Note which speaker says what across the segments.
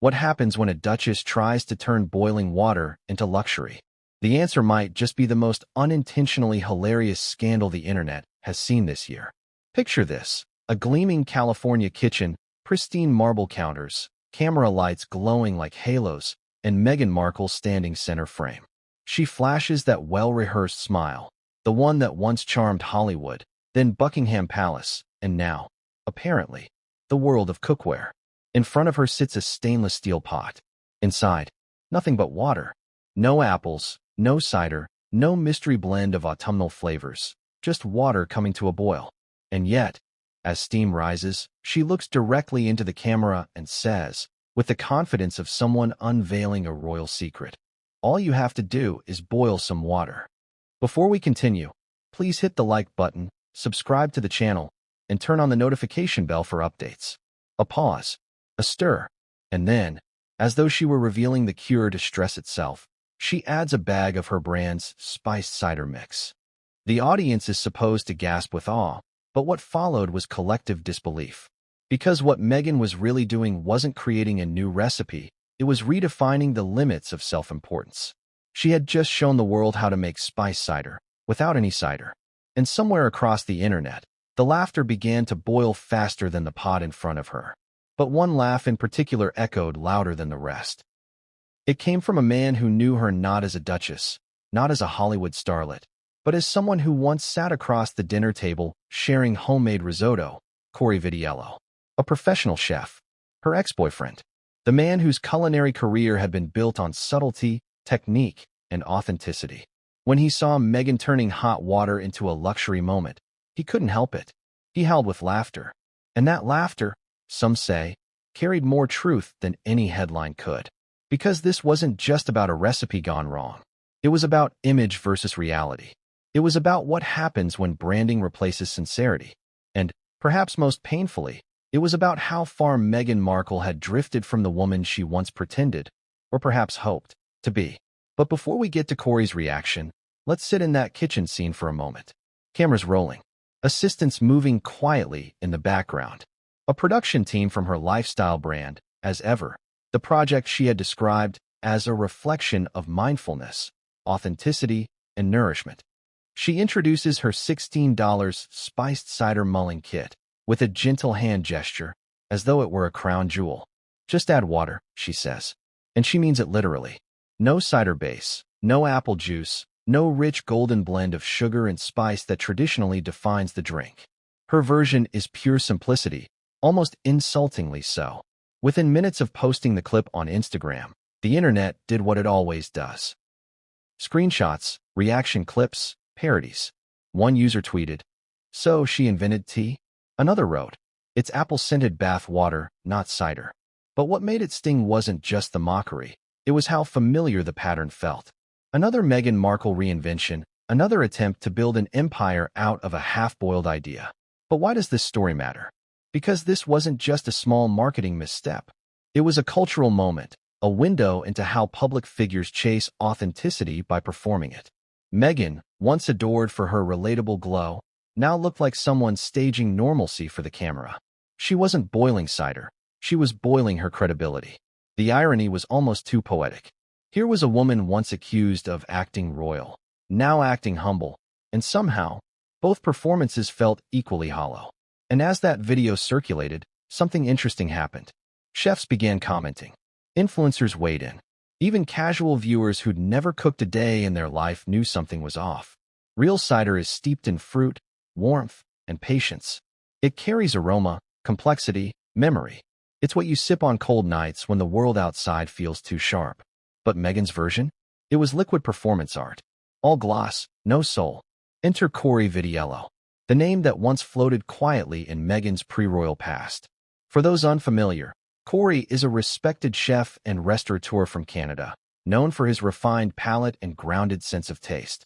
Speaker 1: What happens when a duchess tries to turn boiling water into luxury? The answer might just be the most unintentionally hilarious scandal the internet has seen this year. Picture this: a gleaming California kitchen, pristine marble counters, camera lights glowing like halos, and Meghan Markle standing center frame. She flashes that well-rehearsed smile, the one that once charmed Hollywood, then Buckingham Palace, and now, apparently, the world of cookware. In front of her sits a stainless steel pot. Inside, nothing but water. No apples, no cider, no mystery blend of autumnal flavors, just water coming to a boil. And yet, as steam rises, she looks directly into the camera and says, with the confidence of someone unveiling a royal secret, "All you have to do is boil some water." Before we continue, please hit the like button, subscribe to the channel, and turn on the notification bell for updates. A pause, a stir, and then, as though she were revealing the cure to stress itself, she adds a bag of her brand's spiced cider mix. The audience is supposed to gasp with awe, but what followed was collective disbelief. Because what Meghan was really doing wasn't creating a new recipe, it was redefining the limits of self-importance. She had just shown the world how to make spiced cider, without any cider. And somewhere across the internet, the laughter began to boil faster than the pot in front of her. But one laugh in particular echoed louder than the rest. It came from a man who knew her not as a duchess, not as a Hollywood starlet, but as someone who once sat across the dinner table sharing homemade risotto, Cory, a professional chef, her ex-boyfriend, the man whose culinary career had been built on subtlety, technique, and authenticity. When he saw Meghan turning hot water into a luxury moment, he couldn't help it. He howled with laughter. And that laughter, some say, carried more truth than any headline could. Because this wasn't just about a recipe gone wrong. It was about image versus reality. It was about what happens when branding replaces sincerity. And, perhaps most painfully, it was about how far Meghan Markle had drifted from the woman she once pretended, or perhaps hoped, to be. But before we get to Cory's reaction, let's sit in that kitchen scene for a moment. Cameras rolling. Assistants moving quietly in the background. A production team from her lifestyle brand, as ever, the project she had described as a reflection of mindfulness, authenticity, and nourishment. She introduces her $16 spiced cider mulling kit with a gentle hand gesture, as though it were a crown jewel. "Just add water," she says. And she means it literally. No cider base, no apple juice, no rich golden blend of sugar and spice that traditionally defines the drink. Her version is pure simplicity, almost insultingly so. Within minutes of posting the clip on Instagram, the internet did what it always does. Screenshots, reaction clips, parodies. One user tweeted, "So she invented tea?" Another wrote, "It's apple-scented bath water, not cider." But what made it sting wasn't just the mockery, it was how familiar the pattern felt. Another Meghan Markle reinvention, another attempt to build an empire out of a half-boiled idea. But why does this story matter? Because this wasn't just a small marketing misstep. It was a cultural moment, a window into how public figures chase authenticity by performing it. Meghan, once adored for her relatable glow, now looked like someone staging normalcy for the camera. She wasn't boiling cider, she was boiling her credibility. The irony was almost too poetic. Here was a woman once accused of acting royal, now acting humble, and somehow, both performances felt equally hollow. And as that video circulated, something interesting happened. Chefs began commenting. Influencers weighed in. Even casual viewers who'd never cooked a day in their life knew something was off. Real cider is steeped in fruit, warmth, and patience. It carries aroma, complexity, memory. It's what you sip on cold nights when the world outside feels too sharp. But Meghan's version? It was liquid performance art. All gloss, no soul. Enter Cory, the name that once floated quietly in Meghan's pre-royal past. For those unfamiliar, Cory is a respected chef and restaurateur from Canada, known for his refined palate and grounded sense of taste.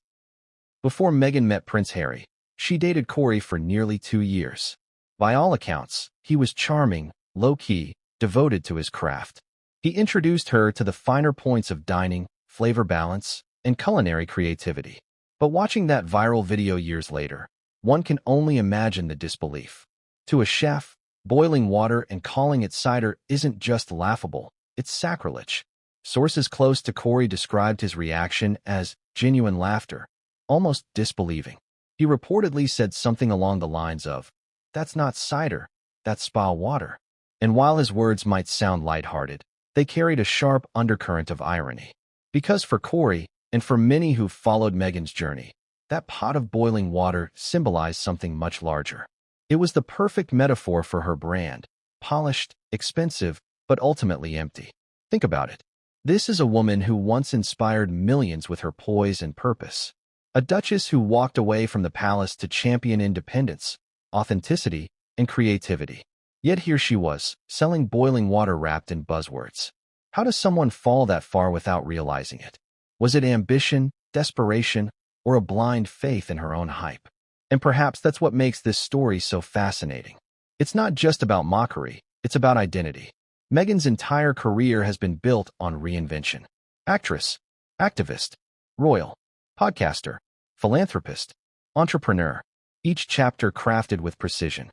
Speaker 1: Before Meghan met Prince Harry, she dated Cory for nearly 2 years. By all accounts, he was charming, low-key, devoted to his craft. He introduced her to the finer points of dining, flavor balance, and culinary creativity. But watching that viral video years later, one can only imagine the disbelief. To a chef, boiling water and calling it cider isn't just laughable, It's sacrilege. Sources close to Cory described his reaction as genuine laughter, almost disbelieving. He reportedly said something along the lines of, "That's not cider, that's spa water." And while his words might sound lighthearted, they carried a sharp undercurrent of irony. Because for Cory, and for many who followed Meghan's journey, that pot of boiling water symbolized something much larger. It was the perfect metaphor for her brand, polished, expensive, but ultimately empty. Think about it. This is a woman who once inspired millions with her poise and purpose. A duchess who walked away from the palace to champion independence, authenticity, and creativity. Yet here she was, selling boiling water wrapped in buzzwords. How does someone fall that far without realizing it? Was it ambition, desperation, or a blind faith in her own hype? And perhaps that's what makes this story so fascinating. It's not just about mockery, it's about identity. Meghan's entire career has been built on reinvention. Actress, activist, royal, podcaster, philanthropist, entrepreneur. Each chapter crafted with precision.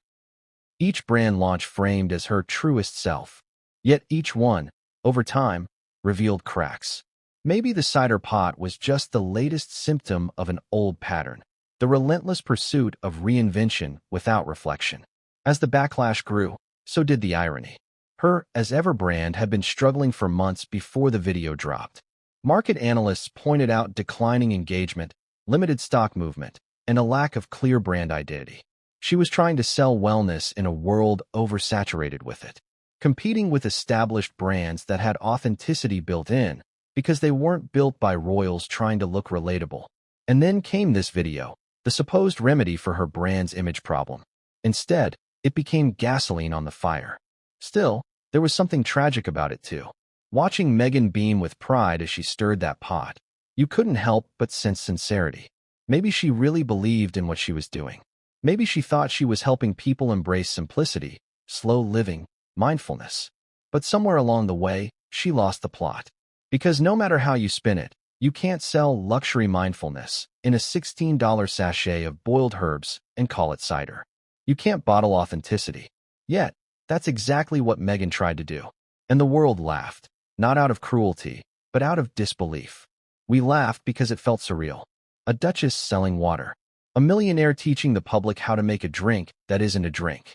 Speaker 1: Each brand launch framed as her truest self. Yet each one, over time, revealed cracks. Maybe the cider pot was just the latest symptom of an old pattern, the relentless pursuit of reinvention without reflection. As the backlash grew, so did the irony. Her as ever brand had been struggling for months before the video dropped. Market analysts pointed out declining engagement, limited stock movement, and a lack of clear brand identity. She was trying to sell wellness in a world oversaturated with it, competing with established brands that had authenticity built in because they weren't built by royals trying to look relatable. And then came this video, the supposed remedy for her brand's image problem. Instead, it became gasoline on the fire. Still, there was something tragic about it too. Watching Meghan beam with pride as she stirred that pot, you couldn't help but sense sincerity. Maybe she really believed in what she was doing. Maybe she thought she was helping people embrace simplicity, slow living, mindfulness. But somewhere along the way, she lost the plot. Because no matter how you spin it, you can't sell luxury mindfulness in a $16 sachet of boiled herbs and call it cider. You can't bottle authenticity. Yet, that's exactly what Meghan tried to do. And the world laughed, not out of cruelty, but out of disbelief. We laughed because it felt surreal. A duchess selling water. A millionaire teaching the public how to make a drink that isn't a drink.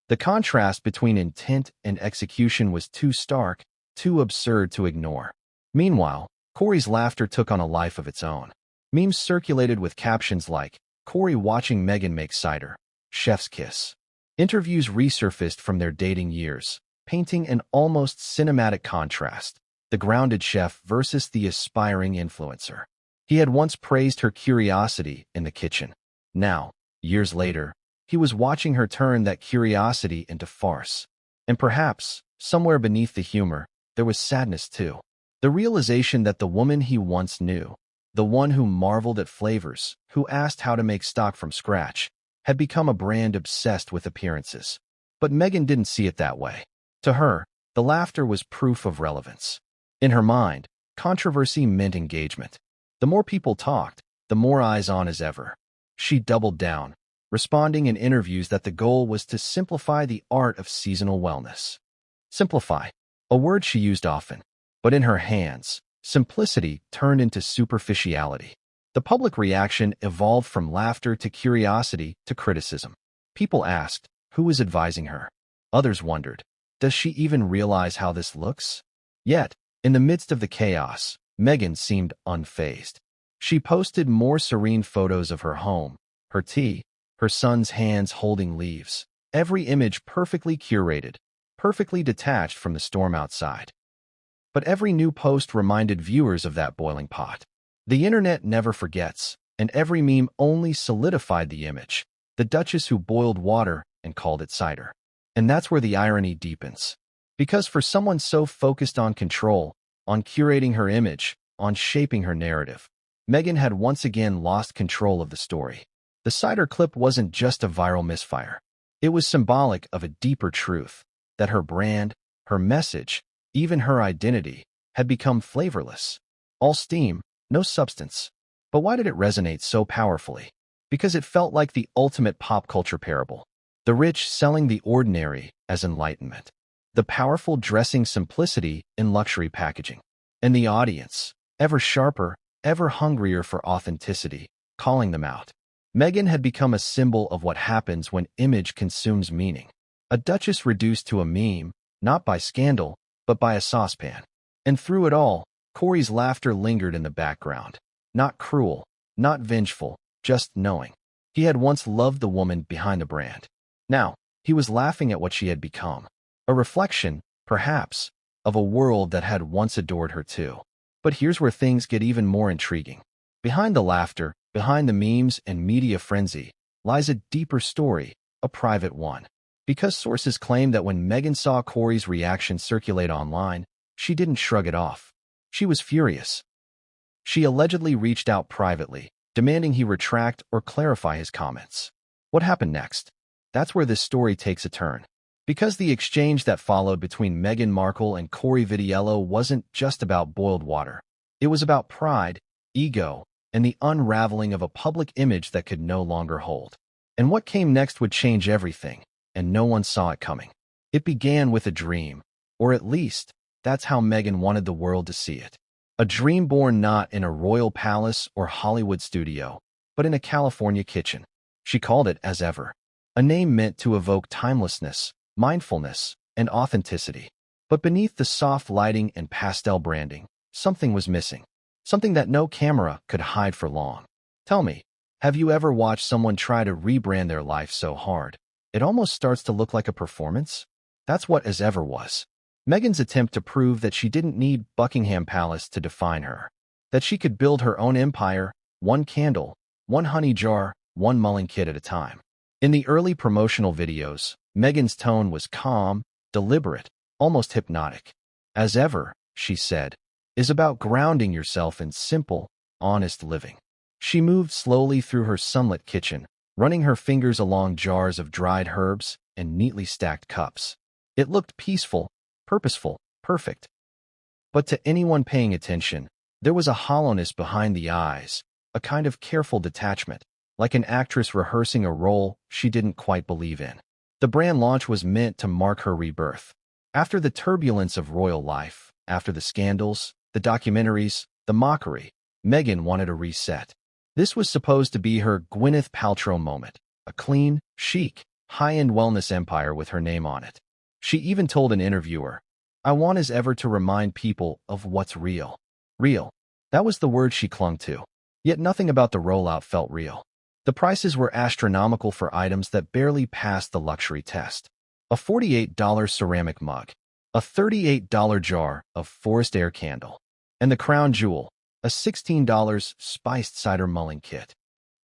Speaker 1: The contrast between intent and execution was too stark, too absurd to ignore. Meanwhile, Cory's laughter took on a life of its own. Memes circulated with captions like, "Cory watching Meghan make cider. Chef's kiss." Interviews resurfaced from their dating years, painting an almost cinematic contrast, the grounded chef versus the aspiring influencer. He had once praised her curiosity in the kitchen. Now, years later, he was watching her turn that curiosity into farce. And perhaps, somewhere beneath the humor, there was sadness too. The realization that the woman he once knew, the one who marveled at flavors, who asked how to make stock from scratch, had become a brand obsessed with appearances. But Meghan didn't see it that way. To her, the laughter was proof of relevance. In her mind, controversy meant engagement. The more people talked, the more eyes on as ever. She doubled down, responding in interviews that the goal was to simplify the art of seasonal wellness. Simplify, a word she used often. But in her hands, simplicity turned into superficiality. The public reaction evolved from laughter to curiosity to criticism. People asked, who is advising her? Others wondered, does she even realize how this looks? Yet, in the midst of the chaos, Meghan seemed unfazed. She posted more serene photos of her home, her tea, her son's hands holding leaves, every image perfectly curated, perfectly detached from the storm outside. But every new post reminded viewers of that boiling pot. The internet never forgets, and every meme only solidified the image, the duchess who boiled water and called it cider. And that's where the irony deepens. Because for someone so focused on control, on curating her image, on shaping her narrative, Meghan had once again lost control of the story. The cider clip wasn't just a viral misfire. It was symbolic of a deeper truth, that her brand, her message, even her identity, had become flavorless. All steam, no substance. But why did it resonate so powerfully? Because it felt like the ultimate pop culture parable. The rich selling the ordinary as enlightenment. the powerful dressing simplicity in luxury packaging. And the audience, ever sharper, ever hungrier for authenticity, calling them out. Meghan had become a symbol of what happens when image consumes meaning. A duchess reduced to a meme, not by scandal, but by a saucepan. And through it all, Cory's laughter lingered in the background. Not cruel, not vengeful, just knowing. He had once loved the woman behind the brand. Now, he was laughing at what she had become. A reflection, perhaps, of a world that had once adored her too. But here's where things get even more intriguing. Behind the laughter, behind the memes and media frenzy, lies a deeper story, a private one. Because sources claim that when Meghan saw Cory's reaction circulate online, she didn't shrug it off. She was furious. She allegedly reached out privately, demanding he retract or clarify his comments. What happened next? That's where this story takes a turn. Because the exchange that followed between Meghan Markle and Cory Vitiello wasn't just about boiled water. It was about pride, ego, and the unraveling of a public image that could no longer hold. And what came next would change everything, and no one saw it coming. It began with a dream, or at least, that's how Meghan wanted the world to see it. A dream born not in a royal palace or Hollywood studio, but in a California kitchen. She called it As Ever, a name meant to evoke timelessness, mindfulness, and authenticity. But beneath the soft lighting and pastel branding, something was missing. Something that no camera could hide for long. Tell me, have you ever watched someone try to rebrand their life so hard it almost starts to look like a performance? That's what As Ever was. Meghan's attempt to prove that she didn't need Buckingham Palace to define her. That she could build her own empire, one candle, one honey jar, one mulling kit at a time. In the early promotional videos, Meghan's tone was calm, deliberate, almost hypnotic. As Ever, she said, is about grounding yourself in simple, honest living. She moved slowly through her sunlit kitchen, running her fingers along jars of dried herbs and neatly stacked cups. It looked peaceful, purposeful, perfect. But to anyone paying attention, there was a hollowness behind the eyes, a kind of careful detachment, like an actress rehearsing a role she didn't quite believe in. The brand launch was meant to mark her rebirth. After the turbulence of royal life, after the scandals, the documentaries, the mockery, Meghan wanted a reset. This was supposed to be her Gwyneth Paltrow moment, a clean, chic, high-end wellness empire with her name on it. She even told an interviewer, "I want As Ever to remind people of what's real." Real. That was the word she clung to. Yet nothing about the rollout felt real. The prices were astronomical for items that barely passed the luxury test. A $48 ceramic mug, a $38 jar of forest air candle, and the crown jewel, a $16 spiced cider mulling kit.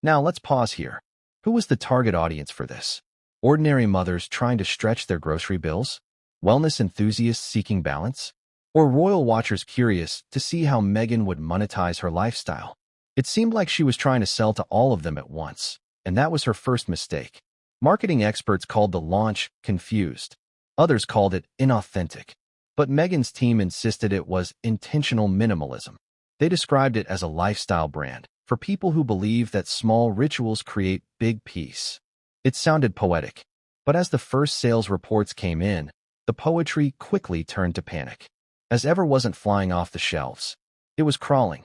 Speaker 1: Now let's pause here. Who was the target audience for this? Ordinary mothers trying to stretch their grocery bills? Wellness enthusiasts seeking balance? Or royal watchers curious to see how Meghan would monetize her lifestyle? It seemed like she was trying to sell to all of them at once, and that was her first mistake. Marketing experts called the launch confused. Others called it inauthentic. But Meghan's team insisted it was intentional minimalism. They described it as a lifestyle brand for people who believe that small rituals create big peace. It sounded poetic, but as the first sales reports came in, the poetry quickly turned to panic. As Ever wasn't flying off the shelves. It was crawling.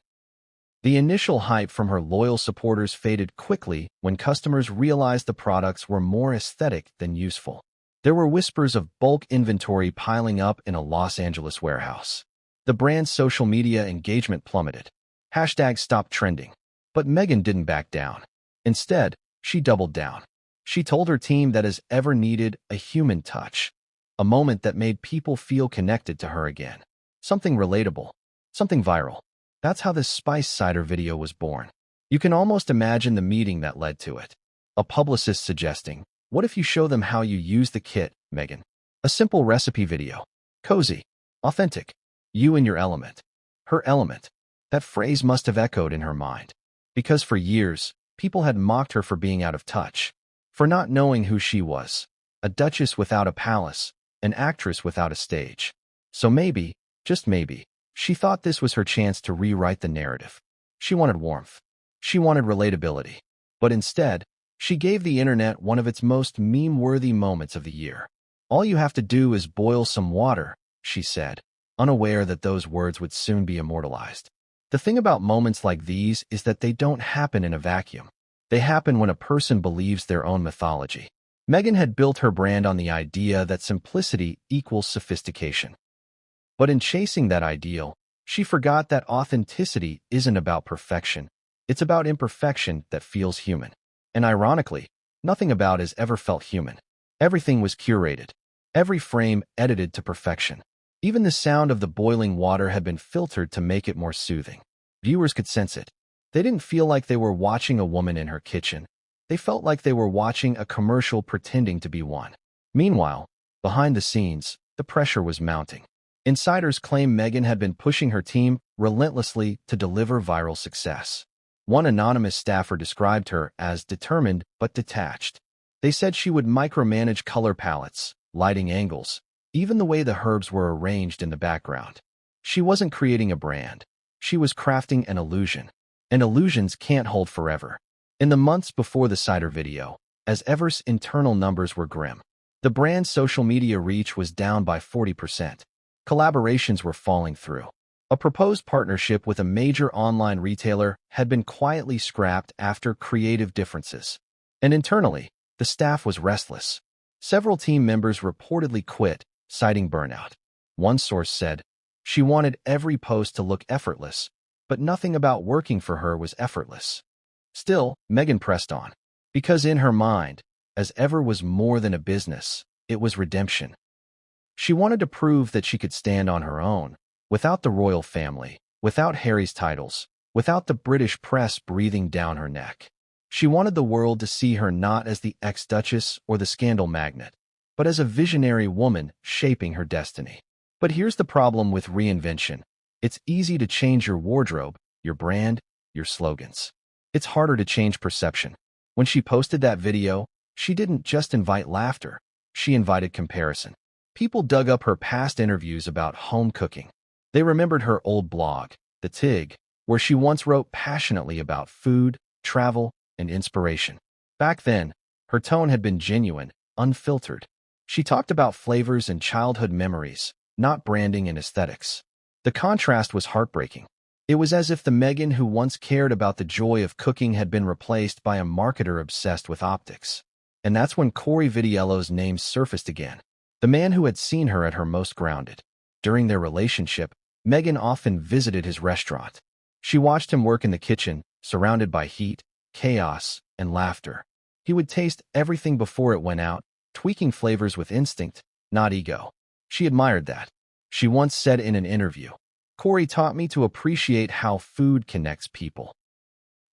Speaker 1: The initial hype from her loyal supporters faded quickly when customers realized the products were more aesthetic than useful. There were whispers of bulk inventory piling up in a Los Angeles warehouse. The brand's social media engagement plummeted. Hashtags stopped trending. But Meghan didn't back down. Instead, she doubled down. She told her team that As Ever needed a human touch, a moment that made people feel connected to her again. Something relatable, something viral. That's how this spice cider video was born. You can almost imagine the meeting that led to it. A publicist suggesting, "What if you show them how you use the kit, Meghan? A simple recipe video. Cozy. Authentic. You in your element." Her element. That phrase must have echoed in her mind. Because for years, people had mocked her for being out of touch, for not knowing who she was. A duchess without a palace, an actress without a stage. So maybe, just maybe, she thought this was her chance to rewrite the narrative. She wanted warmth. She wanted relatability. But instead, she gave the internet one of its most meme-worthy moments of the year. All you have to do is boil some water, she said, unaware that those words would soon be immortalized. The thing about moments like these is that they don't happen in a vacuum. They happen when a person believes their own mythology. Meghan had built her brand on the idea that simplicity equals sophistication. But in chasing that ideal, she forgot that authenticity isn't about perfection. It's about imperfection that feels human. And ironically, nothing about it has ever felt human. Everything was curated. Every frame edited to perfection. Even the sound of the boiling water had been filtered to make it more soothing. Viewers could sense it. They didn't feel like they were watching a woman in her kitchen. They felt like they were watching a commercial pretending to be one. Meanwhile, behind the scenes, the pressure was mounting. Insiders claim Meghan had been pushing her team relentlessly to deliver viral success. One anonymous staffer described her as determined but detached. They said she would micromanage color palettes, lighting angles, even the way the herbs were arranged in the background. She wasn't creating a brand. She was crafting an illusion. And illusions can't hold forever. In the months before the Cider video, as ever's internal numbers were grim, the brand's social media reach was down by 40%. Collaborations were falling through. A proposed partnership with a major online retailer had been quietly scrapped after creative differences. And internally, the staff was restless. Several team members reportedly quit, citing burnout. One source said, she wanted every post to look effortless, but nothing about working for her was effortless. Still, Meghan pressed on. Because in her mind, as ever was more than a business, it was redemption. She wanted to prove that she could stand on her own, without the royal family, without Harry's titles, without the British press breathing down her neck. She wanted the world to see her not as the ex-Duchess or the scandal magnate, but as a visionary woman shaping her destiny. But here's the problem with reinvention. It's easy to change your wardrobe, your brand, your slogans. It's harder to change perception. When she posted that video, she didn't just invite laughter, she invited comparison. People dug up her past interviews about home cooking. They remembered her old blog, The Tig, where she once wrote passionately about food, travel, and inspiration. Back then, her tone had been genuine, unfiltered. She talked about flavors and childhood memories, not branding and aesthetics. The contrast was heartbreaking. It was as if the Meghan who once cared about the joy of cooking had been replaced by a marketer obsessed with optics. And that's when Cory Vitiello's name surfaced again, the man who had seen her at her most grounded. During their relationship, Meghan often visited his restaurant. She watched him work in the kitchen, surrounded by heat, chaos, and laughter. He would taste everything before it went out, tweaking flavors with instinct, not ego. She admired that. She once said in an interview, Cory taught me to appreciate how food connects people.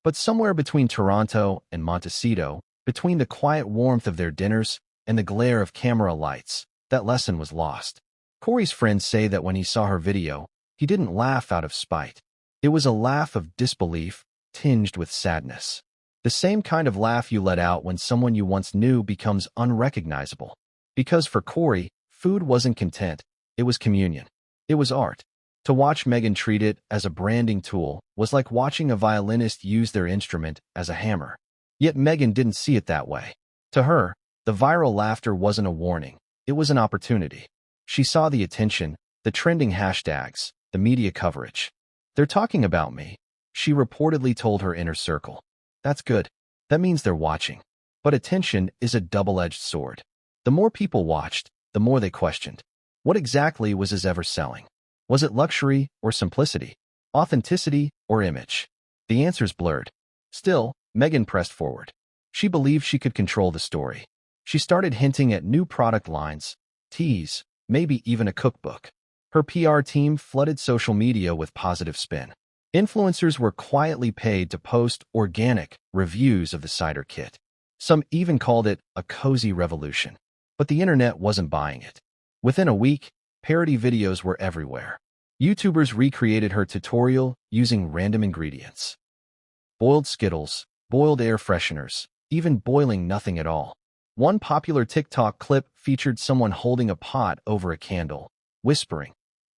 Speaker 1: But somewhere between Toronto and Montecito, between the quiet warmth of their dinners and the glare of camera lights, that lesson was lost. Cory's friends say that when he saw her video, he didn't laugh out of spite. It was a laugh of disbelief, tinged with sadness. The same kind of laugh you let out when someone you once knew becomes unrecognizable. Because for Cory, food wasn't content, it was communion. It was art. To watch Meghan treat it as a branding tool was like watching a violinist use their instrument as a hammer. Yet Meghan didn't see it that way. To her, the viral laughter wasn't a warning, it was an opportunity. She saw the attention, the trending hashtags, the media coverage. They're talking about me, she reportedly told her inner circle. That's good. That means they're watching. But attention is a double-edged sword. The more people watched, the more they questioned. What exactly was his ever selling? Was it luxury or simplicity? Authenticity or image? The answer's blurred. Still, Meghan pressed forward. She believed she could control the story. She started hinting at new product lines, teas, maybe even a cookbook. Her PR team flooded social media with positive spin. Influencers were quietly paid to post organic reviews of the cider kit. Some even called it a cozy revolution. But the internet wasn't buying it. Within a week, parody videos were everywhere. YouTubers recreated her tutorial using random ingredients. Boiled Skittles, boiled air fresheners, even boiling nothing at all. One popular TikTok clip featured someone holding a pot over a candle, whispering,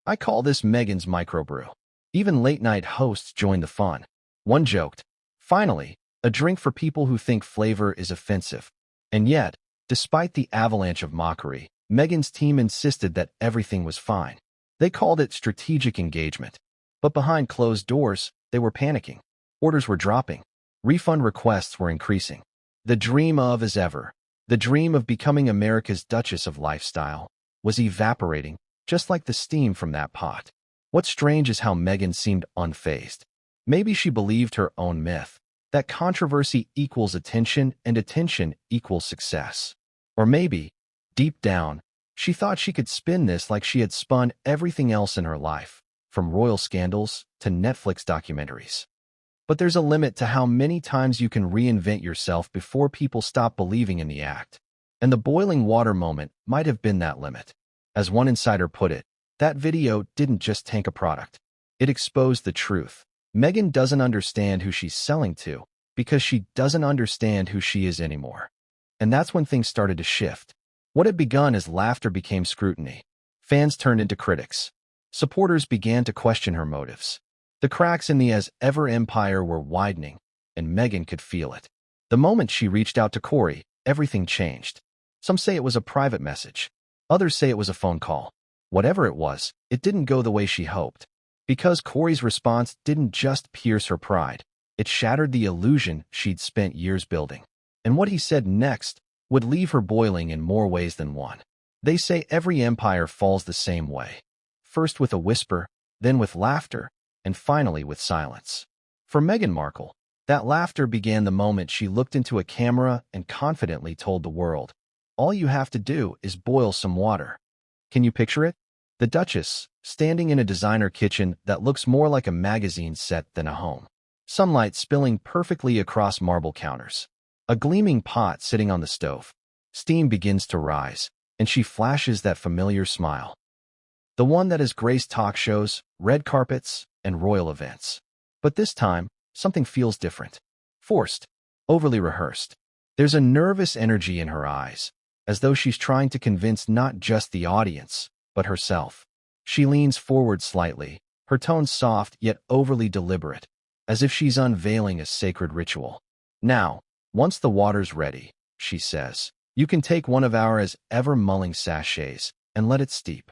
Speaker 1: "I call this Meghan's microbrew." Even late-night hosts joined the fun. One joked, "Finally, a drink for people who think flavor is offensive." And yet, despite the avalanche of mockery, Meghan's team insisted that everything was fine. They called it strategic engagement. But behind closed doors, they were panicking. Orders were dropping. Refund requests were increasing. The dream of, as ever, the dream of becoming America's Duchess of Lifestyle, was evaporating, just like the steam from that pot. What's strange is how Meghan seemed unfazed. Maybe she believed her own myth, that controversy equals attention and attention equals success. Or maybe, deep down, she thought she could spin this like she had spun everything else in her life, from royal scandals to Netflix documentaries. But there's a limit to how many times you can reinvent yourself before people stop believing in the act. And the boiling water moment might have been that limit. As one insider put it, that video didn't just tank a product. It exposed the truth. Meghan doesn't understand who she's selling to because she doesn't understand who she is anymore. And that's when things started to shift. What had begun as laughter became scrutiny. Fans turned into critics. Supporters began to question her motives. The cracks in the as-ever empire were widening, and Meghan could feel it. The moment she reached out to Cory, everything changed. Some say it was a private message. Others say it was a phone call. Whatever it was, it didn't go the way she hoped. Because Cory's response didn't just pierce her pride, it shattered the illusion she'd spent years building. And what he said next would leave her boiling in more ways than one. They say every empire falls the same way. First with a whisper, then with laughter, and finally with silence. For Meghan Markle, that laughter began the moment she looked into a camera and confidently told the world, "All you have to do is boil some water." Can you picture it? The Duchess, standing in a designer kitchen that looks more like a magazine set than a home. Sunlight spilling perfectly across marble counters. A gleaming pot sitting on the stove. Steam begins to rise, and she flashes that familiar smile. The one that has graced talk shows, red carpets, and royal events. But this time, something feels different. Forced. Overly rehearsed. There's a nervous energy in her eyes, as though she's trying to convince not just the audience, but herself. She leans forward slightly, her tone soft yet overly deliberate, as if she's unveiling a sacred ritual. "Now, once the water's ready," she says, "you can take one of our as-ever mulling sachets and let it steep."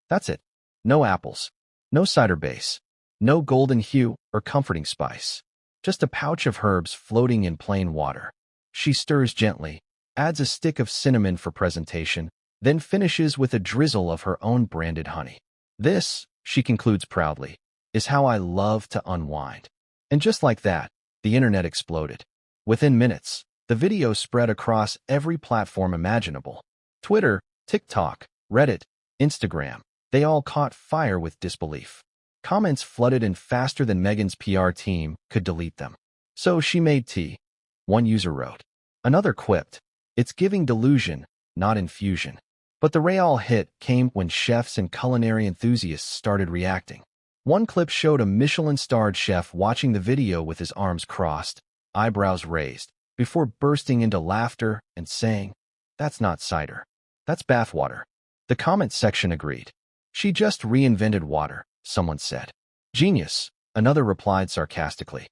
Speaker 1: That's it. No apples. No cider base. No golden hue or comforting spice. Just a pouch of herbs floating in plain water. She stirs gently, adds a stick of cinnamon for presentation, then finishes with a drizzle of her own branded honey. "This," she concludes proudly, "is how I love to unwind." And just like that, the internet exploded. Within minutes, the video spread across every platform imaginable. Twitter, TikTok, Reddit, Instagram. They all caught fire with disbelief. Comments flooded in faster than Meghan's PR team could delete them. "So she made tea," one user wrote. Another quipped, "It's giving delusion, not infusion." But the real hit came when chefs and culinary enthusiasts started reacting. One clip showed a Michelin-starred chef watching the video with his arms crossed, eyebrows raised, before bursting into laughter and saying, "That's not cider. That's bathwater." The comment section agreed. "She just reinvented water," someone said. "Genius," another replied sarcastically.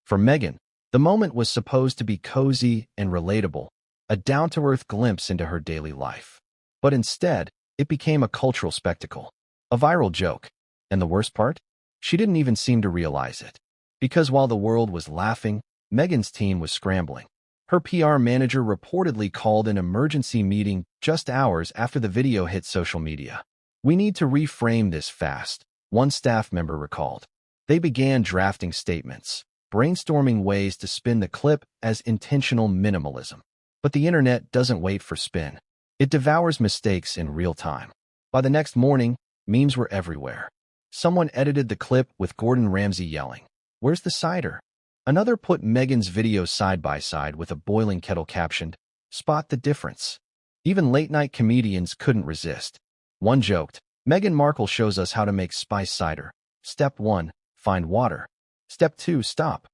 Speaker 1: For Meghan, the moment was supposed to be cozy and relatable, a down-to-earth glimpse into her daily life. But instead, it became a cultural spectacle, a viral joke. And the worst part? She didn't even seem to realize it. Because while the world was laughing, Meghan's team was scrambling. Her PR manager reportedly called an emergency meeting just hours after the video hit social media. "We need to reframe this fast," one staff member recalled. They began drafting statements, brainstorming ways to spin the clip as intentional minimalism. But the internet doesn't wait for spin. It devours mistakes in real time. By the next morning, memes were everywhere. Someone edited the clip with Gordon Ramsay yelling, "Where's the cider?" Another put Meghan's video side by side with a boiling kettle captioned, "Spot the difference." Even late-night comedians couldn't resist. One joked, "Meghan Markle shows us how to make spice cider. Step 1, find water. Step 2, stop."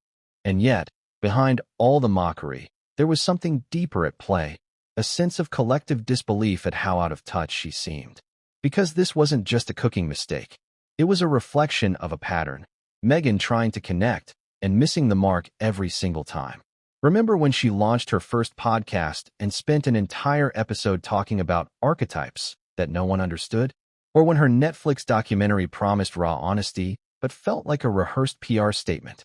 Speaker 1: And yet, behind all the mockery, there was something deeper at play, a sense of collective disbelief at how out of touch she seemed. Because this wasn't just a cooking mistake. It was a reflection of a pattern, Meghan trying to connect and missing the mark every single time. Remember when she launched her first podcast and spent an entire episode talking about archetypes that no one understood? Or when her Netflix documentary promised raw honesty but felt like a rehearsed PR statement?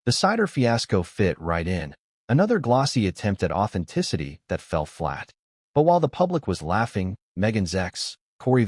Speaker 1: The Cider fiasco fit right in, another glossy attempt at authenticity that fell flat. But while the public was laughing, Meghan's ex, Cory,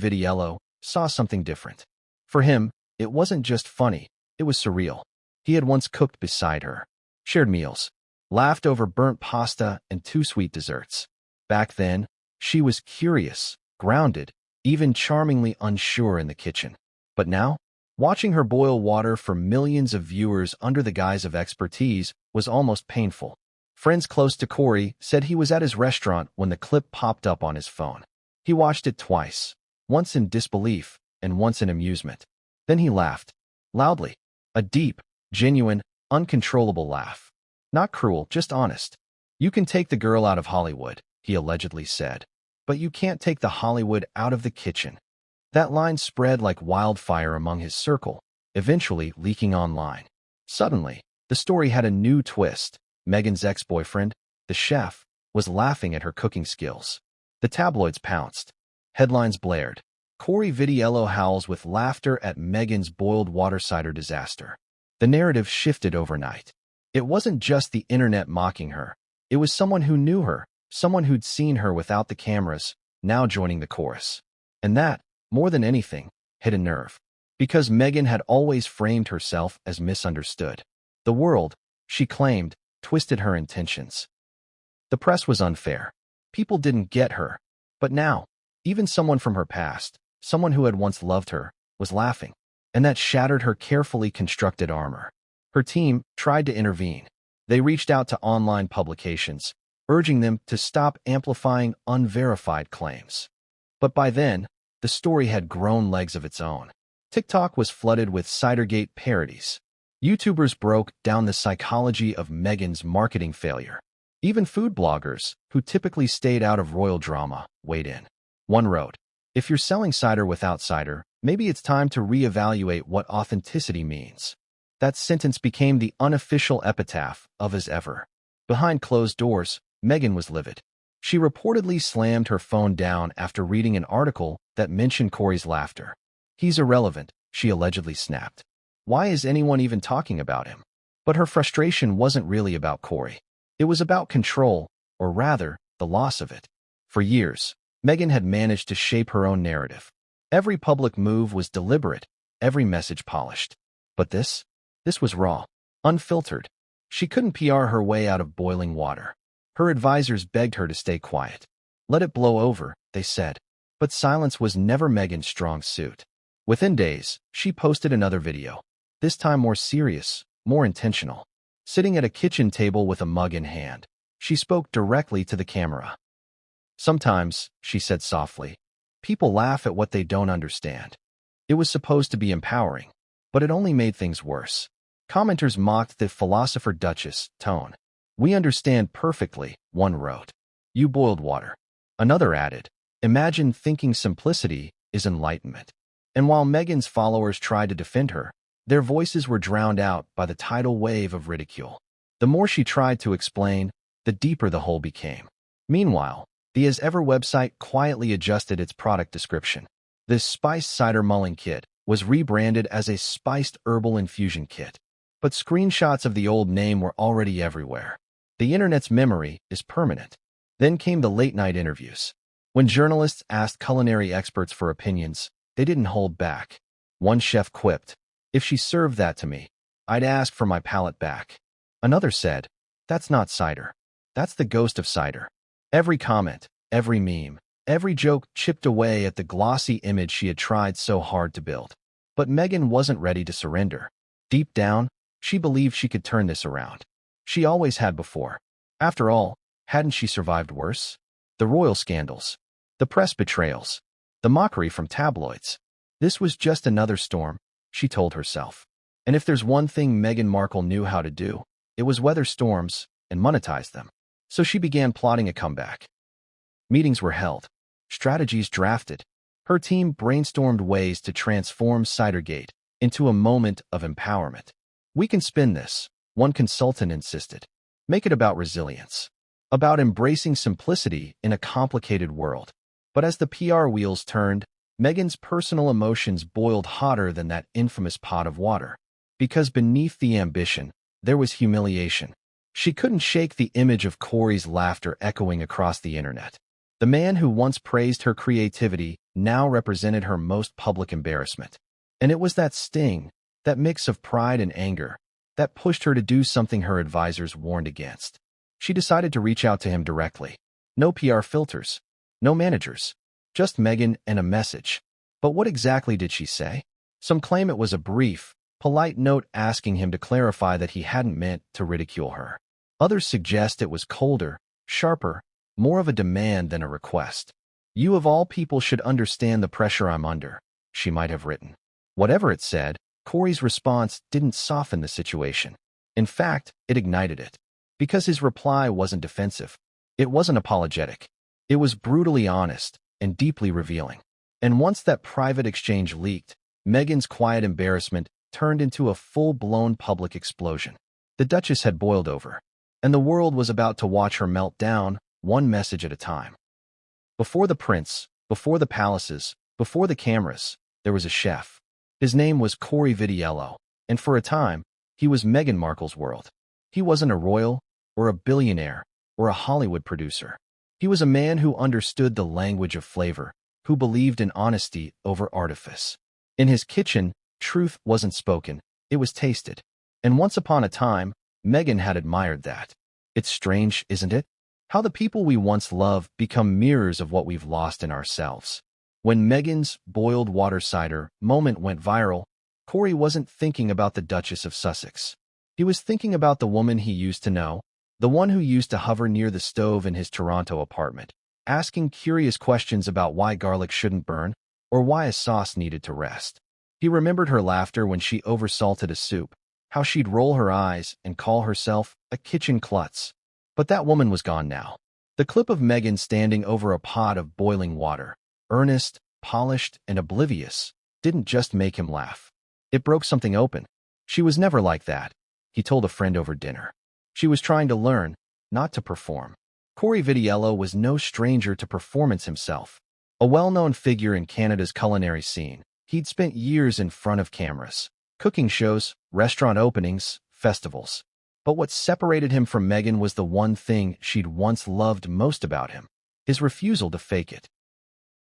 Speaker 1: saw something different. For him, it wasn't just funny, it was surreal. He had once cooked beside her, shared meals, laughed over burnt pasta and too sweet desserts. Back then, she was curious, grounded, even charmingly unsure in the kitchen. But now, watching her boil water for millions of viewers under the guise of expertise was almost painful. Friends close to Cory said he was at his restaurant when the clip popped up on his phone. He watched it twice, once in disbelief and once in amusement. Then he laughed, loudly, a deep, genuine, uncontrollable laugh. Not cruel, just honest. "You can take the girl out of Hollywood," he allegedly said, "but you can't take the Hollywood out of the kitchen." That line spread like wildfire among his circle, eventually leaking online. Suddenly, the story had a new twist. Meghan's ex-boyfriend, the chef, was laughing at her cooking skills. The tabloids pounced. Headlines blared. Cory howls with laughter at Meghan's boiled water cider disaster. The narrative shifted overnight. It wasn't just the internet mocking her. It was someone who knew her, someone who'd seen her without the cameras, now joining the chorus. And that, more than anything, hit a nerve. Because Meghan had always framed herself as misunderstood. The world, she claimed, twisted her intentions. The press was unfair. People didn't get her. But now, even someone from her past, someone who had once loved her, was laughing. And that shattered her carefully constructed armor. Her team tried to intervene. They reached out to online publications, urging them to stop amplifying unverified claims. But by then, the story had grown legs of its own. TikTok was flooded with Cidergate parodies. YouTubers broke down the psychology of Meghan's marketing failure. Even food bloggers, who typically stayed out of royal drama, weighed in. One wrote, "If you're selling cider without cider, maybe it's time to reevaluate what authenticity means." That sentence became the unofficial epitaph of "as ever." Behind closed doors, Meghan was livid. She reportedly slammed her phone down after reading an article that mentioned Cory's laughter. "He's irrelevant," she allegedly snapped. "Why is anyone even talking about him?" But her frustration wasn't really about Cory. It was about control, or rather, the loss of it. For years, Meghan had managed to shape her own narrative. Every public move was deliberate, every message polished. But this was raw, unfiltered. She couldn't PR her way out of boiling water. Her advisors begged her to stay quiet. "Let it blow over," they said. But silence was never Meghan's strong suit. Within days, she posted another video. This time more serious, more intentional. Sitting at a kitchen table with a mug in hand, she spoke directly to the camera. "Sometimes," she said softly, "people laugh at what they don't understand." It was supposed to be empowering, but it only made things worse. Commenters mocked the philosopher Duchess tone. "We understand perfectly," one wrote. "You boiled water." Another added, "Imagine thinking simplicity is enlightenment." And while Meghan's followers tried to defend her, their voices were drowned out by the tidal wave of ridicule. The more she tried to explain, the deeper the hole became. Meanwhile, the As Ever website quietly adjusted its product description. This spiced cider mulling kit was rebranded as a spiced herbal infusion kit. But screenshots of the old name were already everywhere. The internet's memory is permanent. Then came the late-night interviews. When journalists asked culinary experts for opinions, they didn't hold back. One chef quipped, "If she served that to me, I'd ask for my palate back." Another said, "That's not cider. That's the ghost of cider." Every comment, every meme, every joke chipped away at the glossy image she had tried so hard to build. But Meghan wasn't ready to surrender. Deep down, she believed she could turn this around. She always had before. After all, hadn't she survived worse? The royal scandals, the press betrayals, the mockery from tabloids. This was just another storm, she told herself. And if there's one thing Meghan Markle knew how to do, it was weather storms and monetize them. So she began plotting a comeback. Meetings were held, strategies drafted. Her team brainstormed ways to transform Cidergate into a moment of empowerment. "We can spin this," one consultant insisted. Make it about resilience. About embracing simplicity in a complicated world. But as the PR wheels turned, Meghan's personal emotions boiled hotter than that infamous pot of water. Because beneath the ambition, there was humiliation. She couldn't shake the image of Cory's laughter echoing across the internet. The man who once praised her creativity now represented her most public embarrassment. And it was that sting, that mix of pride and anger, that pushed her to do something her advisors warned against. She decided to reach out to him directly. No PR filters. No managers. Just Meghan and a message. But what exactly did she say? Some claim it was a brief, polite note asking him to clarify that he hadn't meant to ridicule her. Others suggest it was colder, sharper, more of a demand than a request. You of all people should understand the pressure I'm under, she might have written. Whatever it said, Cory's response didn't soften the situation. In fact, it ignited it. Because his reply wasn't defensive. It wasn't apologetic. It was brutally honest and deeply revealing. And once that private exchange leaked, Meghan's quiet embarrassment turned into a full-blown public explosion. The Duchess had boiled over, and the world was about to watch her melt down, one message at a time. Before the prince, before the palaces, before the cameras, there was a chef. His name was Cory, and for a time, he was Meghan Markle's world. He wasn't a royal, or a billionaire, or a Hollywood producer. He was a man who understood the language of flavor, who believed in honesty over artifice. In his kitchen, truth wasn't spoken, it was tasted. And once upon a time, Meghan had admired that. It's strange, isn't it? How the people we once loved become mirrors of what we've lost in ourselves. When Meghan's boiled water cider moment went viral, Cory wasn't thinking about the Duchess of Sussex. He was thinking about the woman he used to know, the one who used to hover near the stove in his Toronto apartment, asking curious questions about why garlic shouldn't burn or why a sauce needed to rest. He remembered her laughter when she oversalted a soup, how she'd roll her eyes and call herself a kitchen klutz. But that woman was gone now. The clip of Meghan standing over a pot of boiling water, earnest, polished, and oblivious, didn't just make him laugh. It broke something open. She was never like that, he told a friend over dinner. She was trying to learn, not to perform. Cory was no stranger to performance himself. A well-known figure in Canada's culinary scene, he'd spent years in front of cameras, cooking shows, restaurant openings, festivals. But what separated him from Meghan was the one thing she'd once loved most about him, his refusal to fake it.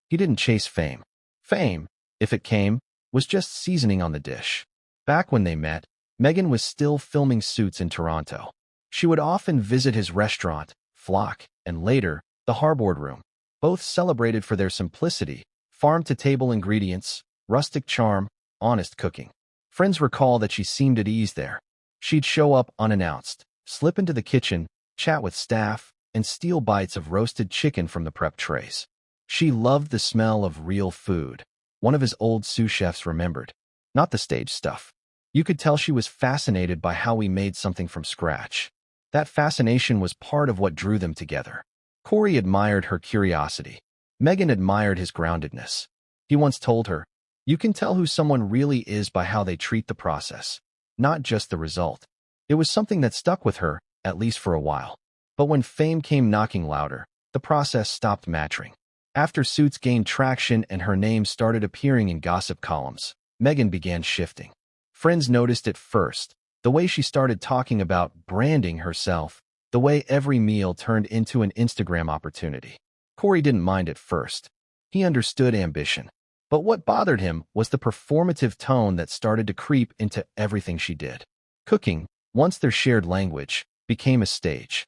Speaker 1: He didn't chase fame. Fame, if it came, was just seasoning on the dish. Back when they met, Meghan was still filming Suits in Toronto. She would often visit his restaurant, Flock, and later, the Harbord Room, both celebrated for their simplicity, farm-to-table ingredients, rustic charm, honest cooking. Friends recall that she seemed at ease there. She'd show up unannounced, slip into the kitchen, chat with staff, and steal bites of roasted chicken from the prep trays. She loved the smell of real food, one of his old sous chefs remembered. Not the stage stuff. You could tell she was fascinated by how we made something from scratch. That fascination was part of what drew them together. Cory admired her curiosity. Meghan admired his groundedness. He once told her, "You can tell who someone really is by how they treat the process, not just the result." It was something that stuck with her, at least for a while. But when fame came knocking louder, the process stopped mattering. After Suits gained traction and her name started appearing in gossip columns, Meghan began shifting. Friends noticed it first, the way she started talking about branding herself, the way every meal turned into an Instagram opportunity. Cory didn't mind at first. He understood ambition. But what bothered him was the performative tone that started to creep into everything she did. Cooking, once their shared language, became a stage.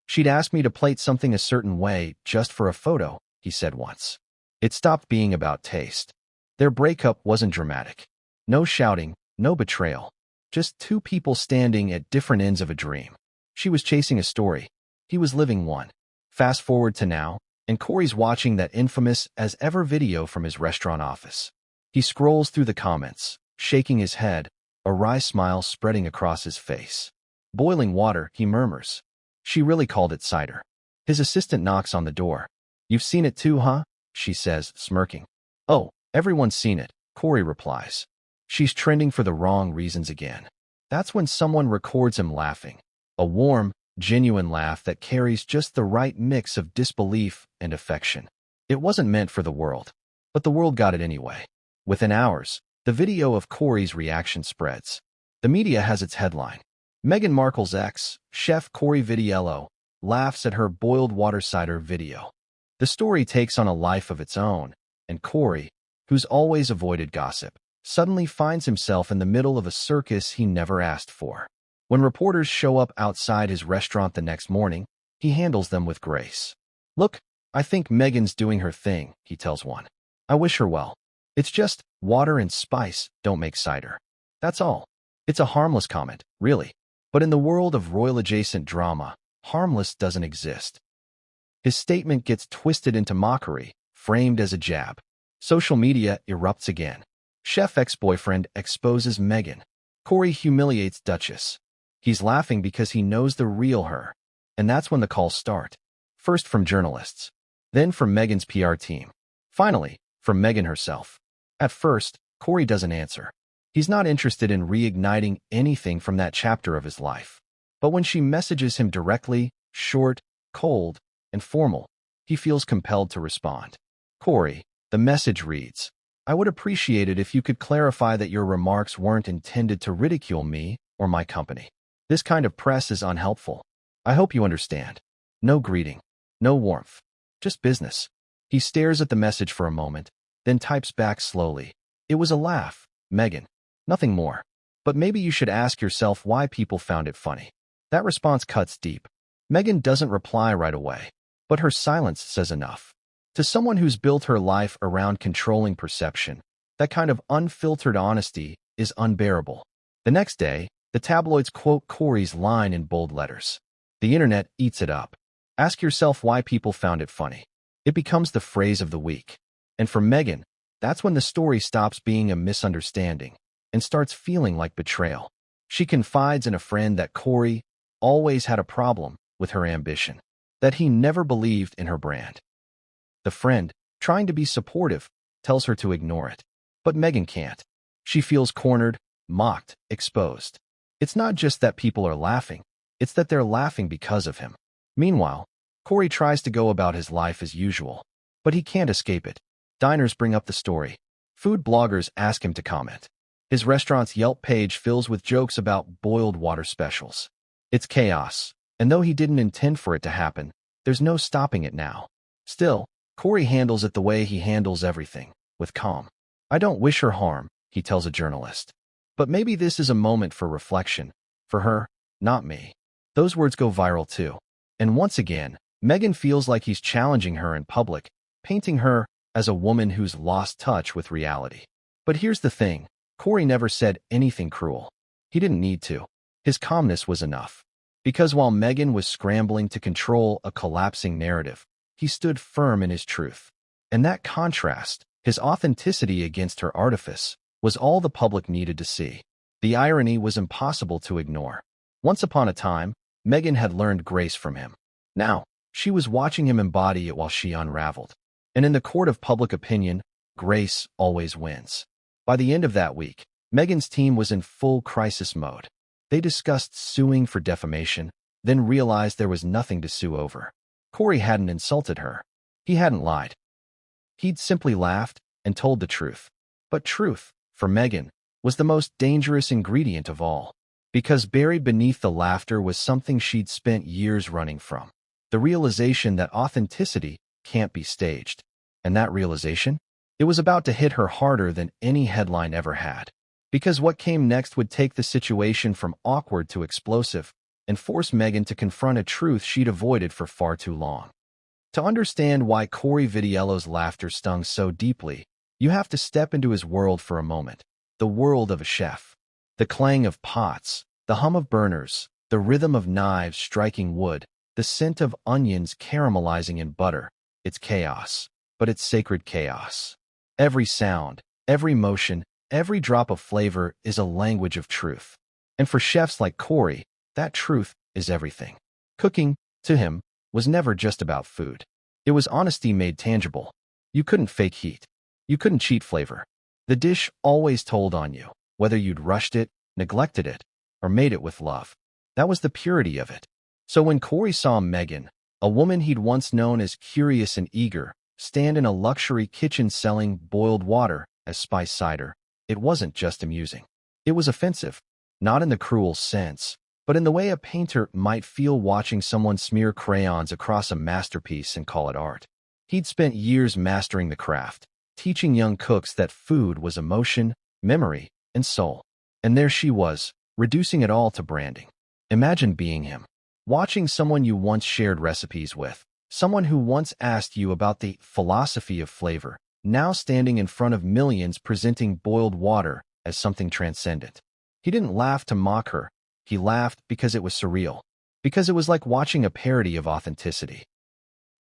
Speaker 1: "She'd ask me to plate something a certain way just for a photo," he said once. It stopped being about taste. Their breakup wasn't dramatic. No shouting, no betrayal. Just two people standing at different ends of a dream. She was chasing a story. He was living one. Fast forward to now, and Cory's watching that infamous as-ever video from his restaurant office. He scrolls through the comments, shaking his head, a wry smile spreading across his face. "Boiling water," he murmurs. She really called it cider. His assistant knocks on the door. "You've seen it too, huh?" she says, smirking. "Oh, everyone's seen it," Cory replies. She's trending for the wrong reasons again. That's when someone records him laughing. A warm, genuine laugh that carries just the right mix of disbelief and affection. It wasn't meant for the world, but the world got it anyway. Within hours, the video of Cory's reaction spreads. The media has its headline. Meghan Markle's ex, chef Cory Vitiello, laughs at her boiled water cider video. The story takes on a life of its own, and Cory, who's always avoided gossip, suddenly finds himself in the middle of a circus he never asked for. When reporters show up outside his restaurant the next morning, he handles them with grace. "Look, I think Meghan's doing her thing," he tells one. "I wish her well. It's just water and spice don't make cider. That's all." It's a harmless comment, really. But in the world of royal-adjacent drama, harmless doesn't exist. His statement gets twisted into mockery, framed as a jab. Social media erupts again. Chef ex-boyfriend exposes Meghan. Cory humiliates Duchess. He's laughing because he knows the real her. And that's when the calls start. First from journalists. Then from Meghan's PR team. Finally, from Meghan herself. At first, Cory doesn't answer. He's not interested in reigniting anything from that chapter of his life. But when she messages him directly, short, cold, and formal, he feels compelled to respond. "Cory," the message reads, "I would appreciate it if you could clarify that your remarks weren't intended to ridicule me or my company. This kind of press is unhelpful. I hope you understand. No greeting. No warmth. Just business." He stares at the message for a moment, then types back slowly. "It was a laugh, Meghan. Nothing more. But maybe you should ask yourself why people found it funny." That response cuts deep. Meghan doesn't reply right away, but her silence says enough. To someone who's built her life around controlling perception, that kind of unfiltered honesty is unbearable. The next day, the tabloids quote Cory's line in bold letters. The internet eats it up. "Ask yourself why people found it funny." It becomes the phrase of the week. And for Meghan, that's when the story stops being a misunderstanding and starts feeling like betrayal. She confides in a friend that Cory always had a problem with her ambition, that he never believed in her brand. The friend, trying to be supportive, tells her to ignore it. But Meghan can't. She feels cornered, mocked, exposed. It's not just that people are laughing, it's that they're laughing because of him. Meanwhile, Cory tries to go about his life as usual, but he can't escape it. Diners bring up the story. Food bloggers ask him to comment. His restaurant's Yelp page fills with jokes about boiled water specials. It's chaos, and though he didn't intend for it to happen, there's no stopping it now. Still, Cory handles it the way he handles everything, with calm. "I don't wish her harm," he tells a journalist. "But maybe this is a moment for reflection. For her, not me." Those words go viral too. And once again, Meghan feels like he's challenging her in public, painting her as a woman who's lost touch with reality. But here's the thing. Cory never said anything cruel. He didn't need to. His calmness was enough. Because while Meghan was scrambling to control a collapsing narrative, he stood firm in his truth. And that contrast, his authenticity against her artifice, was all the public needed to see. The irony was impossible to ignore. Once upon a time, Meghan had learned grace from him. Now, she was watching him embody it while she unraveled. And in the court of public opinion, grace always wins. By the end of that week, Meghan's team was in full crisis mode. They discussed suing for defamation, then realized there was nothing to sue over. Cory hadn't insulted her. He hadn't lied. He'd simply laughed and told the truth. But truth, for Meghan, was the most dangerous ingredient of all. Because buried beneath the laughter was something she'd spent years running from. The realization that authenticity can't be staged. And that realization? It was about to hit her harder than any headline ever had. Because what came next would take the situation from awkward to explosive and force Meghan to confront a truth she'd avoided for far too long. To understand why Cory Vitiello's laughter stung so deeply, you have to step into his world for a moment. The world of a chef. The clang of pots, the hum of burners, the rhythm of knives striking wood, the scent of onions caramelizing in butter. It's chaos, but it's sacred chaos. Every sound, every motion, every drop of flavor is a language of truth. And for chefs like Cory, that truth is everything. Cooking, to him, was never just about food. It was honesty made tangible. You couldn't fake heat. You couldn't cheat flavor. The dish always told on you, whether you'd rushed it, neglected it, or made it with love. That was the purity of it. So when Cory saw Meghan, a woman he'd once known as curious and eager, stand in a luxury kitchen selling boiled water as spiced cider, it wasn't just amusing. It was offensive, not in the cruel sense, but in the way a painter might feel watching someone smear crayons across a masterpiece and call it art. He'd spent years mastering the craft, teaching young cooks that food was emotion, memory, and soul. And there she was, reducing it all to branding. Imagine being him. Watching someone you once shared recipes with, someone who once asked you about the philosophy of flavor, now standing in front of millions presenting boiled water as something transcendent. He didn't laugh to mock her. He laughed because it was surreal, because it was like watching a parody of authenticity.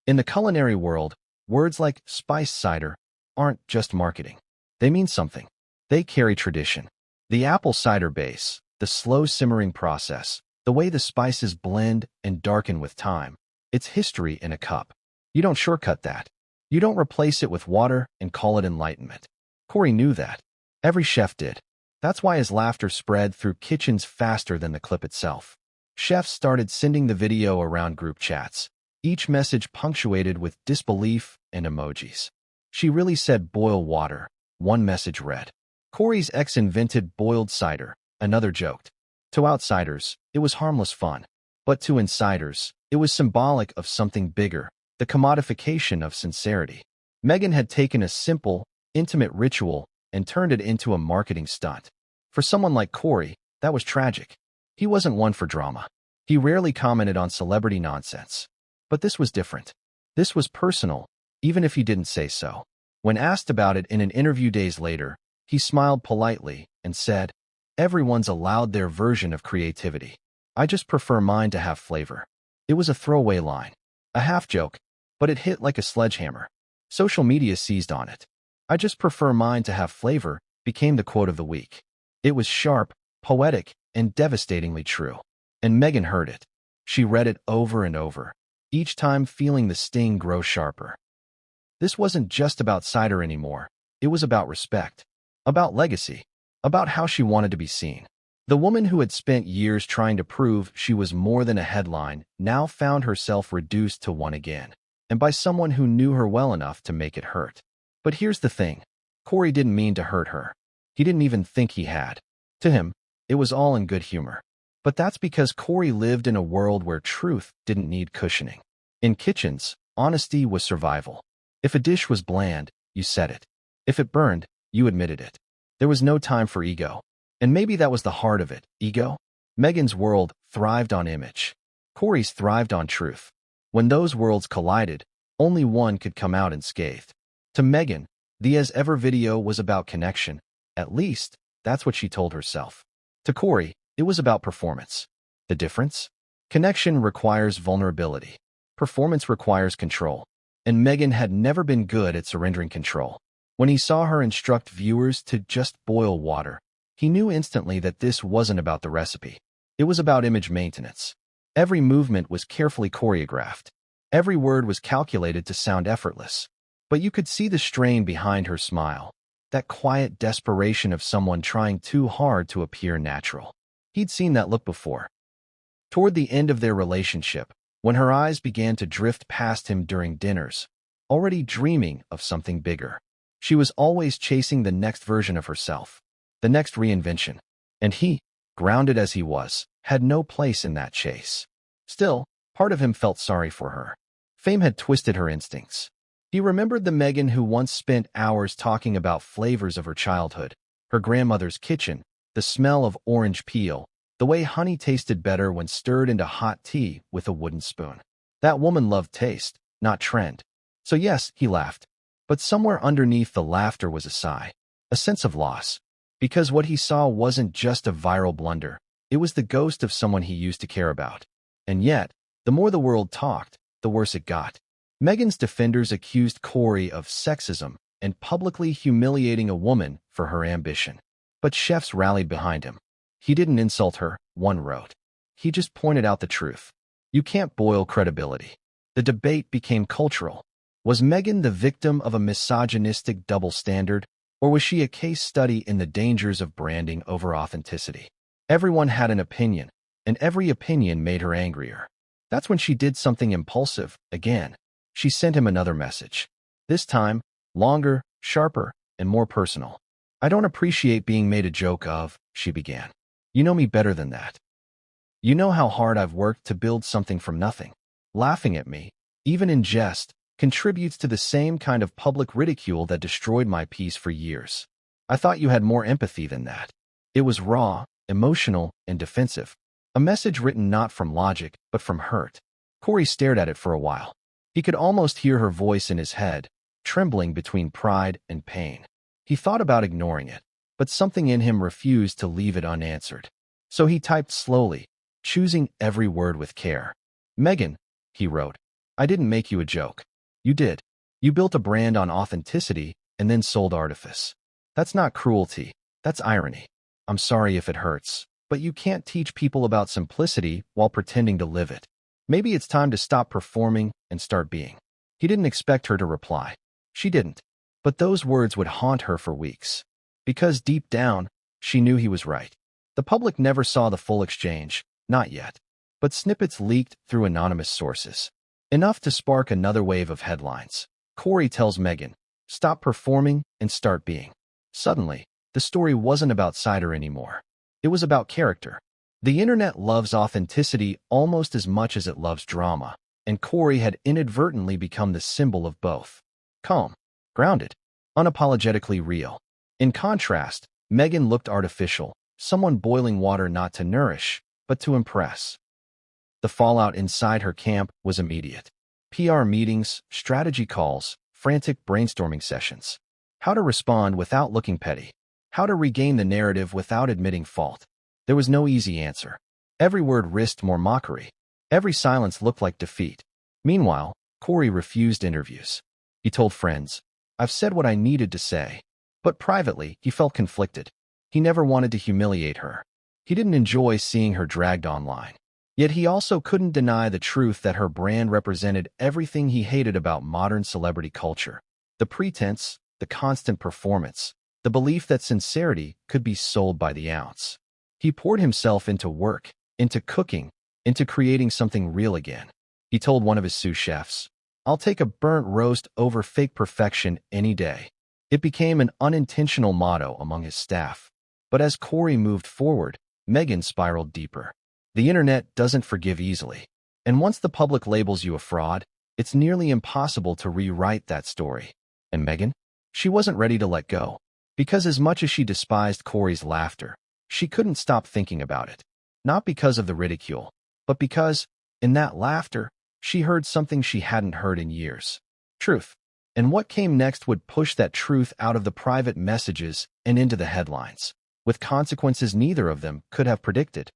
Speaker 1: In the culinary world, words like spiced cider aren't just marketing. They mean something. They carry tradition. The apple cider base, the slow simmering process, the way the spices blend and darken with time, it's history in a cup. You don't shortcut that. You don't replace it with water and call it enlightenment. Cory knew that. Every chef did. That's why his laughter spread through kitchens faster than the clip itself. Chefs started sending the video around group chats, each message punctuated with disbelief and emojis. She really said boil water, one message read. Cory's ex invented boiled cider, another joked. To outsiders, it was harmless fun. But to insiders, it was symbolic of something bigger, the commodification of sincerity. Meghan had taken a simple, intimate ritual and turned it into a marketing stunt. For someone like Cory, that was tragic. He wasn't one for drama. He rarely commented on celebrity nonsense. But this was different. This was personal, even if he didn't say so. When asked about it in an interview days later, he smiled politely and said, "Everyone's allowed their version of creativity. I just prefer mine to have flavor." It was a throwaway line, a half joke, but it hit like a sledgehammer. Social media seized on it. "I just prefer mine to have flavor" became the quote of the week. It was sharp, poetic, and devastatingly true. And Meghan heard it. She read it over and over, each time feeling the sting grow sharper. This wasn't just about cider anymore. It was about respect, about legacy, about how she wanted to be seen. The woman who had spent years trying to prove she was more than a headline now found herself reduced to one again, and by someone who knew her well enough to make it hurt. But here's the thing. Cory didn't mean to hurt her. He didn't even think he had. To him, it was all in good humor. But that's because Cory lived in a world where truth didn't need cushioning. In kitchens, honesty was survival. If a dish was bland, you said it. If it burned, you admitted it. There was no time for ego. And maybe that was the heart of it, ego. Meghan's world thrived on image. Cory's thrived on truth. When those worlds collided, only one could come out unscathed. To Meghan, the As Ever video was about connection. At least, that's what she told herself. To Cory, it was about performance. The difference? Connection requires vulnerability. Performance requires control. And Meghan had never been good at surrendering control. When he saw her instruct viewers to just boil water, he knew instantly that this wasn't about the recipe. It was about image maintenance. Every movement was carefully choreographed. Every word was calculated to sound effortless. But you could see the strain behind her smile, that quiet desperation of someone trying too hard to appear natural. He'd seen that look before. Toward the end of their relationship, when her eyes began to drift past him during dinners, already dreaming of something bigger. She was always chasing the next version of herself, the next reinvention. And he, grounded as he was, had no place in that chase. Still, part of him felt sorry for her. Fame had twisted her instincts. He remembered the Meghan who once spent hours talking about flavors of her childhood, her grandmother's kitchen, the smell of orange peel, the way honey tasted better when stirred into hot tea with a wooden spoon. That woman loved taste, not trend. So yes, he laughed. But somewhere underneath the laughter was a sigh, a sense of loss. Because what he saw wasn't just a viral blunder. It was the ghost of someone he used to care about. And yet, the more the world talked, the worse it got. Meghan's defenders accused Cory of sexism and publicly humiliating a woman for her ambition. But chefs rallied behind him. He didn't insult her, one wrote. He just pointed out the truth. You can't boil credibility. The debate became cultural. Was Meghan the victim of a misogynistic double standard, or was she a case study in the dangers of branding over authenticity? Everyone had an opinion, and every opinion made her angrier. That's when she did something impulsive again. She sent him another message. This time, longer, sharper, and more personal. I don't appreciate being made a joke of, she began. You know me better than that. You know how hard I've worked to build something from nothing. Laughing at me, even in jest, contributes to the same kind of public ridicule that destroyed my peace for years. I thought you had more empathy than that. It was raw, emotional, and defensive. A message written not from logic, but from hurt. Cory stared at it for a while. He could almost hear her voice in his head, trembling between pride and pain. He thought about ignoring it, but something in him refused to leave it unanswered. So he typed slowly, choosing every word with care. Meghan, he wrote, I didn't make you a joke. You did. You built a brand on authenticity and then sold artifice. That's not cruelty. That's irony. I'm sorry if it hurts, but you can't teach people about simplicity while pretending to live it. Maybe it's time to stop performing and start being. He didn't expect her to reply. She didn't. But those words would haunt her for weeks. Because deep down, she knew he was right. The public never saw the full exchange, not yet. But snippets leaked through anonymous sources. Enough to spark another wave of headlines. Cory tells Meghan, stop performing and start being. Suddenly, the story wasn't about Cider anymore. It was about character. The internet loves authenticity almost as much as it loves drama, and Cory had inadvertently become the symbol of both. Calm, grounded, unapologetically real. In contrast, Meghan looked artificial, someone boiling water not to nourish, but to impress. The fallout inside her camp was immediate. PR meetings, strategy calls, frantic brainstorming sessions. How to respond without looking petty. How to regain the narrative without admitting fault. There was no easy answer. Every word risked more mockery. Every silence looked like defeat. Meanwhile, Cory refused interviews. He told friends, I've said what I needed to say. But privately, he felt conflicted. He never wanted to humiliate her. He didn't enjoy seeing her dragged online. Yet he also couldn't deny the truth that her brand represented everything he hated about modern celebrity culture. The pretense, the constant performance, the belief that sincerity could be sold by the ounce. He poured himself into work, into cooking, into creating something real again. He told one of his sous chefs, I'll take a burnt roast over fake perfection any day. It became an unintentional motto among his staff. But as Cory moved forward, Meghan spiraled deeper. The internet doesn't forgive easily. And once the public labels you a fraud, it's nearly impossible to rewrite that story. And Meghan? She wasn't ready to let go. Because as much as she despised Cory's laughter, she couldn't stop thinking about it. Not because of the ridicule, but because, in that laughter, she heard something she hadn't heard in years. Truth. And what came next would push that truth out of the private messages and into the headlines, with consequences neither of them could have predicted.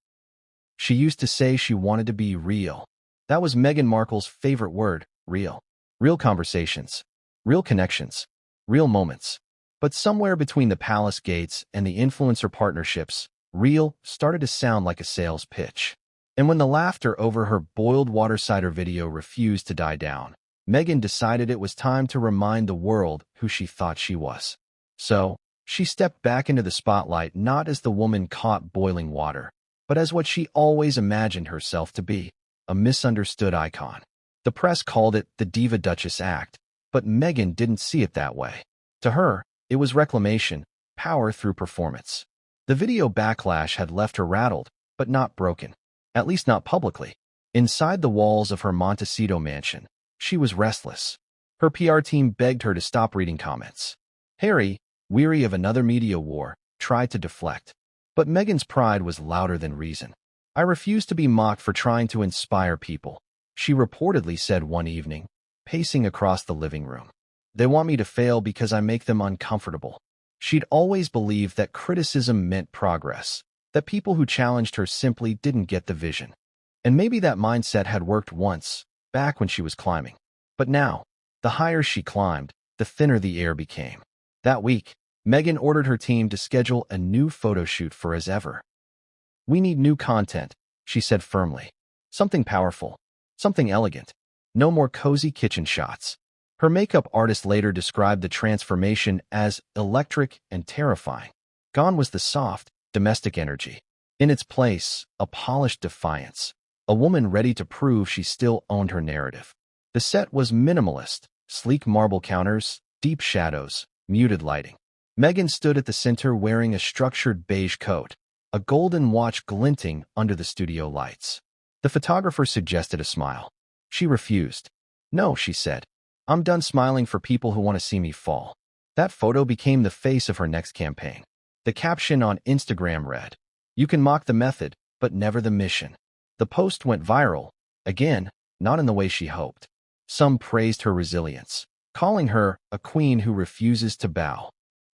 Speaker 1: She used to say she wanted to be real. That was Meghan Markle's favorite word, real. Real conversations. Real connections. Real moments. But somewhere between the palace gates and the influencer partnerships, real started to sound like a sales pitch. And when the laughter over her boiled water cider video refused to die down, Meghan decided it was time to remind the world who she thought she was. So, she stepped back into the spotlight not as the woman caught boiling water, but as what she always imagined herself to be, a misunderstood icon. The press called it the Diva Duchess Act, but Meghan didn't see it that way. To her, it was reclamation, power through performance. The video backlash had left her rattled, but not broken. At least not publicly. Inside the walls of her Montecito mansion, she was restless. Her PR team begged her to stop reading comments. Harry, weary of another media war, tried to deflect. But Meghan's pride was louder than reason. I refuse to be mocked for trying to inspire people, she reportedly said one evening, pacing across the living room. They want me to fail because I make them uncomfortable. She'd always believed that criticism meant progress, that people who challenged her simply didn't get the vision. And maybe that mindset had worked once, back when she was climbing. But now, the higher she climbed, the thinner the air became. That week, Meghan ordered her team to schedule a new photo shoot for As Ever. We need new content, she said firmly. Something powerful, something elegant. No more cozy kitchen shots. Her makeup artist later described the transformation as electric and terrifying. Gone was the soft, domestic energy. In its place, a polished defiance, a woman ready to prove she still owned her narrative. The set was minimalist, sleek marble counters, deep shadows, muted lighting. Meghan stood at the center wearing a structured beige coat, a golden watch glinting under the studio lights. The photographer suggested a smile. She refused. "No," she said. "I'm done smiling for people who want to see me fall." That photo became the face of her next campaign. The caption on Instagram read, "You can mock the method, but never the mission." The post went viral, again, not in the way she hoped. Some praised her resilience, calling her a queen who refuses to bow.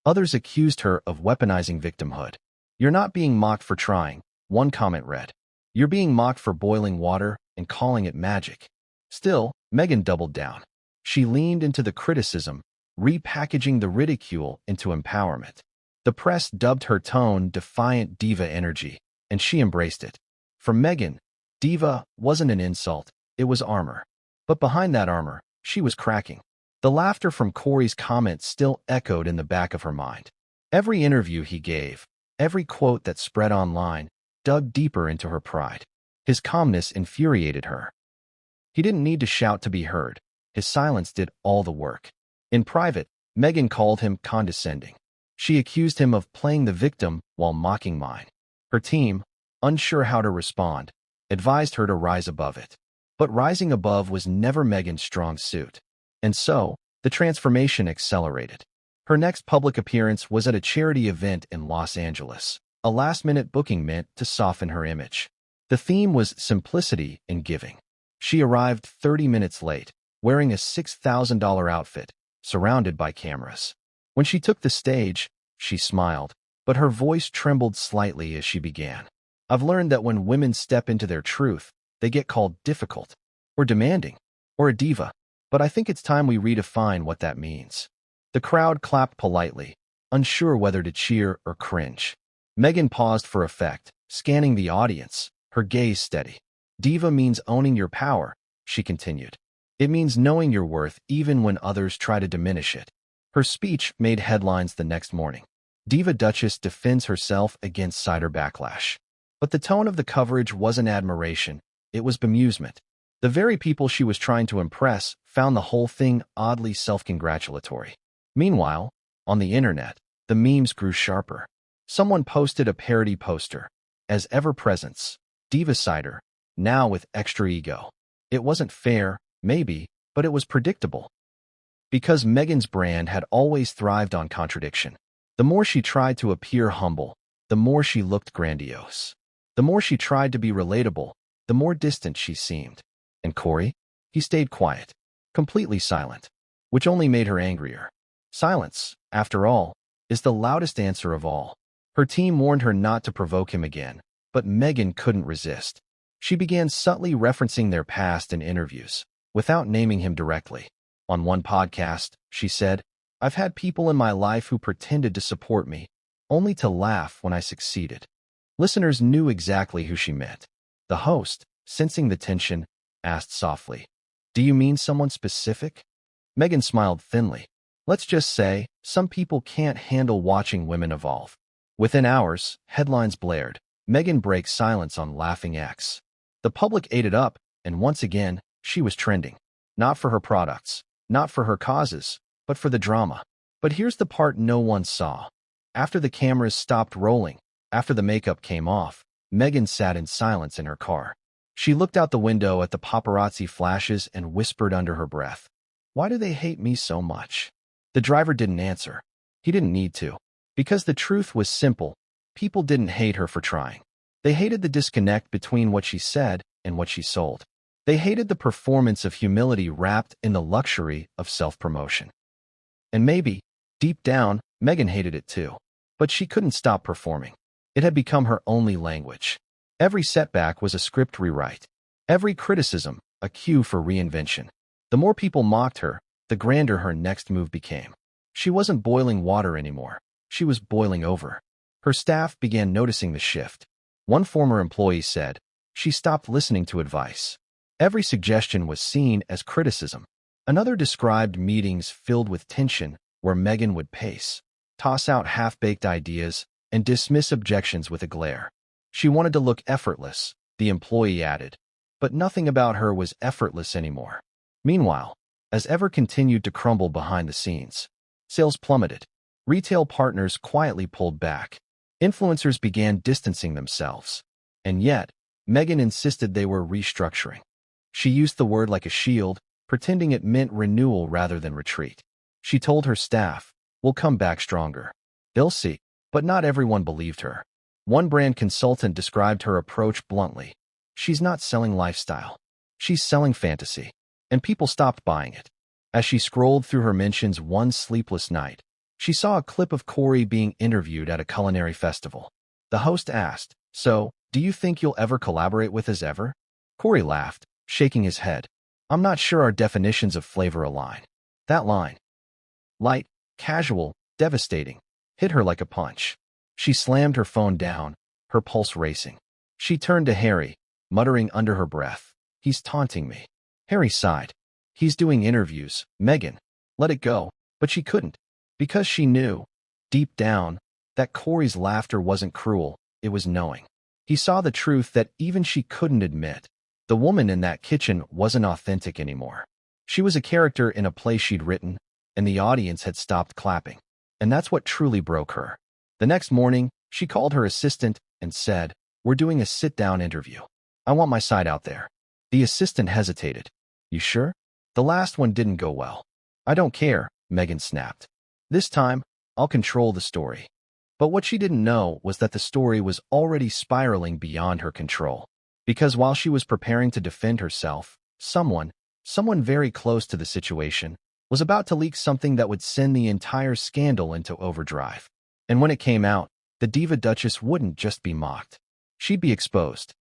Speaker 1: Others accused her of weaponizing victimhood. "You're not being mocked for trying," one comment read. "You're being mocked for boiling water and calling it magic." Still, Meghan doubled down. She leaned into the criticism, repackaging the ridicule into empowerment. The press dubbed her tone defiant diva energy, and she embraced it. For Meghan, diva wasn't an insult, it was armor. But behind that armor, she was cracking. The laughter from Cory's comments still echoed in the back of her mind. Every interview he gave, every quote that spread online, dug deeper into her pride. His calmness infuriated her. He didn't need to shout to be heard. His silence did all the work. In private, Meghan called him condescending. She accused him of playing the victim while mocking mine. Her team, unsure how to respond, advised her to rise above it. But rising above was never Meghan's strong suit. And so, the transformation accelerated. Her next public appearance was at a charity event in Los Angeles, a last-minute booking meant to soften her image. The theme was simplicity in giving. She arrived 30 minutes late, wearing a $6,000 outfit, surrounded by cameras. When she took the stage, she smiled, but her voice trembled slightly as she began. "I've learned that when women step into their truth, they get called difficult, or demanding, or a diva. But I think it's time we redefine what that means." The crowd clapped politely, unsure whether to cheer or cringe. Meghan paused for effect, scanning the audience, her gaze steady. "Diva means owning your power," she continued. "It means knowing your worth even when others try to diminish it." Her speech made headlines the next morning. Diva Duchess defends herself against Cider backlash. But the tone of the coverage wasn't admiration, it was bemusement. The very people she was trying to impress found the whole thing oddly self-congratulatory. Meanwhile, on the internet, the memes grew sharper. Someone posted a parody poster, "As ever-presence, Diva Cider, now with extra ego." It wasn't fair, maybe, but it was predictable. Because Meghan's brand had always thrived on contradiction. The more she tried to appear humble, the more she looked grandiose. The more she tried to be relatable, the more distant she seemed. And Cory? He stayed quiet, completely silent, which only made her angrier. Silence, after all, is the loudest answer of all. Her team warned her not to provoke him again, but Meghan couldn't resist. She began subtly referencing their past in interviews, without naming him directly. On one podcast, she said, "I've had people in my life who pretended to support me, only to laugh when I succeeded." Listeners knew exactly who she meant. The host, sensing the tension, asked softly, "Do you mean someone specific?" Meghan smiled thinly. "Let's just say, some people can't handle watching women evolve." Within hours, headlines blared. Meghan breaks silence on Laughing X. The public ate it up, and once again, she was trending. Not for her products, not for her causes, but for the drama. But here's the part no one saw. After the cameras stopped rolling, after the makeup came off, Meghan sat in silence in her car. She looked out the window at the paparazzi flashes and whispered under her breath, "Why do they hate me so much?" The driver didn't answer. He didn't need to. Because the truth was simple, people didn't hate her for trying. They hated the disconnect between what she said and what she sold. They hated the performance of humility wrapped in the luxury of self-promotion. And maybe, deep down, Meghan hated it too. But she couldn't stop performing. It had become her only language. Every setback was a script rewrite. Every criticism, a cue for reinvention. The more people mocked her, the grander her next move became. She wasn't boiling water anymore. She was boiling over. Her staff began noticing the shift. One former employee said, "She stopped listening to advice. Every suggestion was seen as criticism." Another described meetings filled with tension where Meghan would pace, toss out half-baked ideas, and dismiss objections with a glare. She wanted to look effortless, the employee added. but nothing about her was effortless anymore. Meanwhile, as Ever continued to crumble behind the scenes, sales plummeted. Retail partners quietly pulled back. Influencers began distancing themselves. And yet, Meghan insisted they were restructuring. She used the word like a shield, pretending it meant renewal rather than retreat. She told her staff, "We'll come back stronger. They'll see." But not everyone believed her. One brand consultant described her approach bluntly. "She's not selling lifestyle. She's selling fantasy." And people stopped buying it. As she scrolled through her mentions one sleepless night, she saw a clip of Cory being interviewed at a culinary festival. The host asked, "So, do you think you'll ever collaborate with us ever?" Cory laughed, shaking his head. "I'm not sure our definitions of flavor align." That line, light, casual, devastating, hit her like a punch. She slammed her phone down, her pulse racing. She turned to Harry, muttering under her breath, "He's taunting me." Harry sighed. "He's doing interviews, Meghan. Let it go." But she couldn't, because she knew, deep down, that Cory's laughter wasn't cruel, it was knowing. He saw the truth that even she couldn't admit. The woman in that kitchen wasn't authentic anymore. She was a character in a play she'd written, and the audience had stopped clapping. And that's what truly broke her. The next morning, she called her assistant and said, "We're doing a sit-down interview. I want my side out there." The assistant hesitated. "You sure? The last one didn't go well." "I don't care," Meghan snapped. "This time, I'll control the story." But what she didn't know was that the story was already spiraling beyond her control. Because while she was preparing to defend herself, someone very close to the situation, was about to leak something that would send the entire scandal into overdrive. And when it came out, the diva Duchess wouldn't just be mocked. She'd be exposed.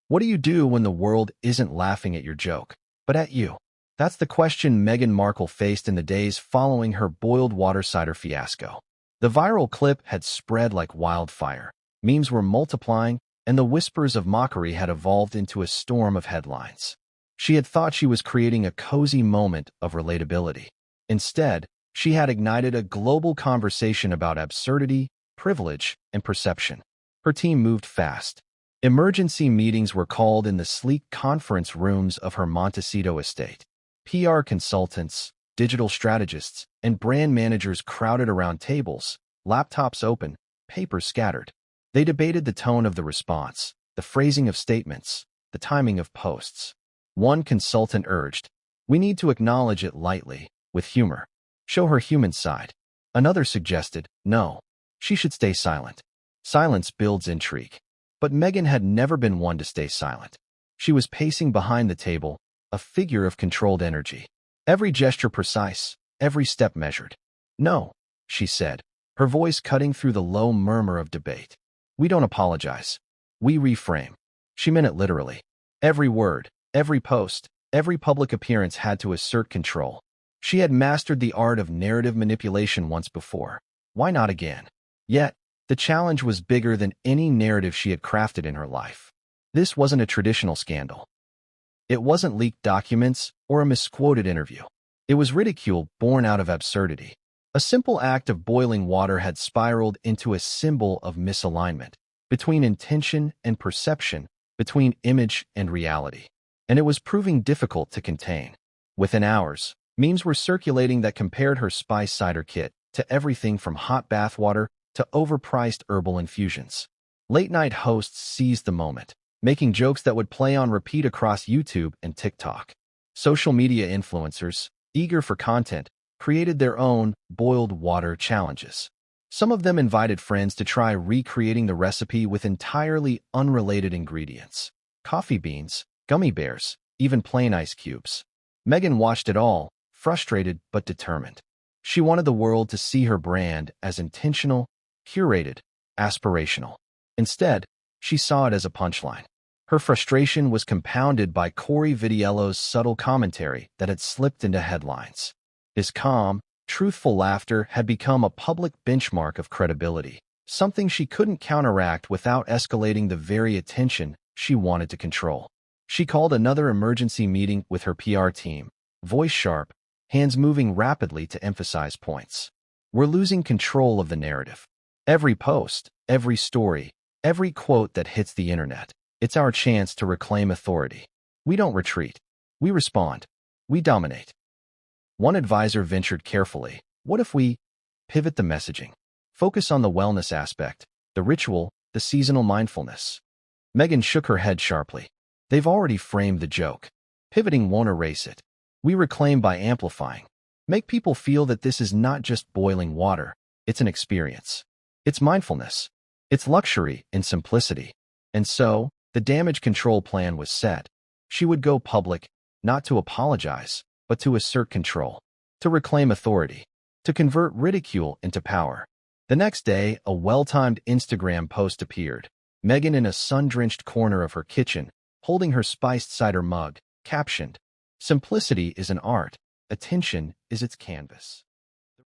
Speaker 1: What do you do when the world isn't laughing at your joke, but at you? That's the question Meghan Markle faced in the days following her boiled water cider fiasco. The viral clip had spread like wildfire. Memes were multiplying, and the whispers of mockery had evolved into a storm of headlines. She had thought she was creating a cozy moment of relatability. Instead, she had ignited a global conversation about absurdity, privilege, and perception. Her team moved fast. Emergency meetings were called in the sleek conference rooms of her Montecito estate. PR consultants, digital strategists, and brand managers crowded around tables, laptops open, papers scattered. They debated the tone of the response, the phrasing of statements, the timing of posts. One consultant urged, "We need to acknowledge it lightly, with humor. Show her human side." Another suggested, "No, she should stay silent. Silence builds intrigue." But Meghan had never been one to stay silent. She was pacing behind the table, a figure of controlled energy. Every gesture precise, every step measured. "No," she said, her voice cutting through the low murmur of debate. "We don't apologize. We reframe." She meant it literally. Every word, every post, every public appearance had to assert control. She had mastered the art of narrative manipulation once before. Why not again? Yet, the challenge was bigger than any narrative she had crafted in her life. This wasn't a traditional scandal. It wasn't leaked documents or a misquoted interview. It was ridicule born out of absurdity. A simple act of boiling water had spiraled into a symbol of misalignment between intention and perception, between image and reality. And it was proving difficult to contain. Within hours, memes were circulating that compared her spice cider kit to everything from hot bathwater to overpriced herbal infusions. Late-night hosts seized the moment, making jokes that would play on repeat across YouTube and TikTok. Social media influencers, eager for content, created their own boiled water challenges. Some of them invited friends to try recreating the recipe with entirely unrelated ingredients. Coffee beans, gummy bears, even plain ice cubes. Meghan watched it all, frustrated but determined. She wanted the world to see her brand as intentional, curated, aspirational. Instead, she saw it as a punchline. Her frustration was compounded by Cory Vidiello's subtle commentary that had slipped into headlines. His calm, truthful laughter had become a public benchmark of credibility, something she couldn't counteract without escalating the very attention she wanted to control. She called another emergency meeting with her PR team, voice sharp, hands moving rapidly to emphasize points. "We're losing control of the narrative. Every post, every story, every quote that hits the internet, it's our chance to reclaim authority. We don't retreat. We respond. We dominate. One advisor ventured carefully. What if we pivot the messaging? Focus on the wellness aspect, the ritual, the seasonal mindfulness. Meghan shook her head sharply. They've already framed the joke. Pivoting won't erase it. We reclaim by amplifying. Make people feel that this is not just boiling water, it's an experience. It's mindfulness. It's luxury in simplicity. And so, the damage control plan was set. She would go public, not to apologize, but to assert control, to reclaim authority, to convert ridicule into power. The next day, a well-timed Instagram post appeared. Meghan in a sun-drenched corner of her kitchen, holding her spiced cider mug, captioned, "Simplicity is an art. Attention is its canvas."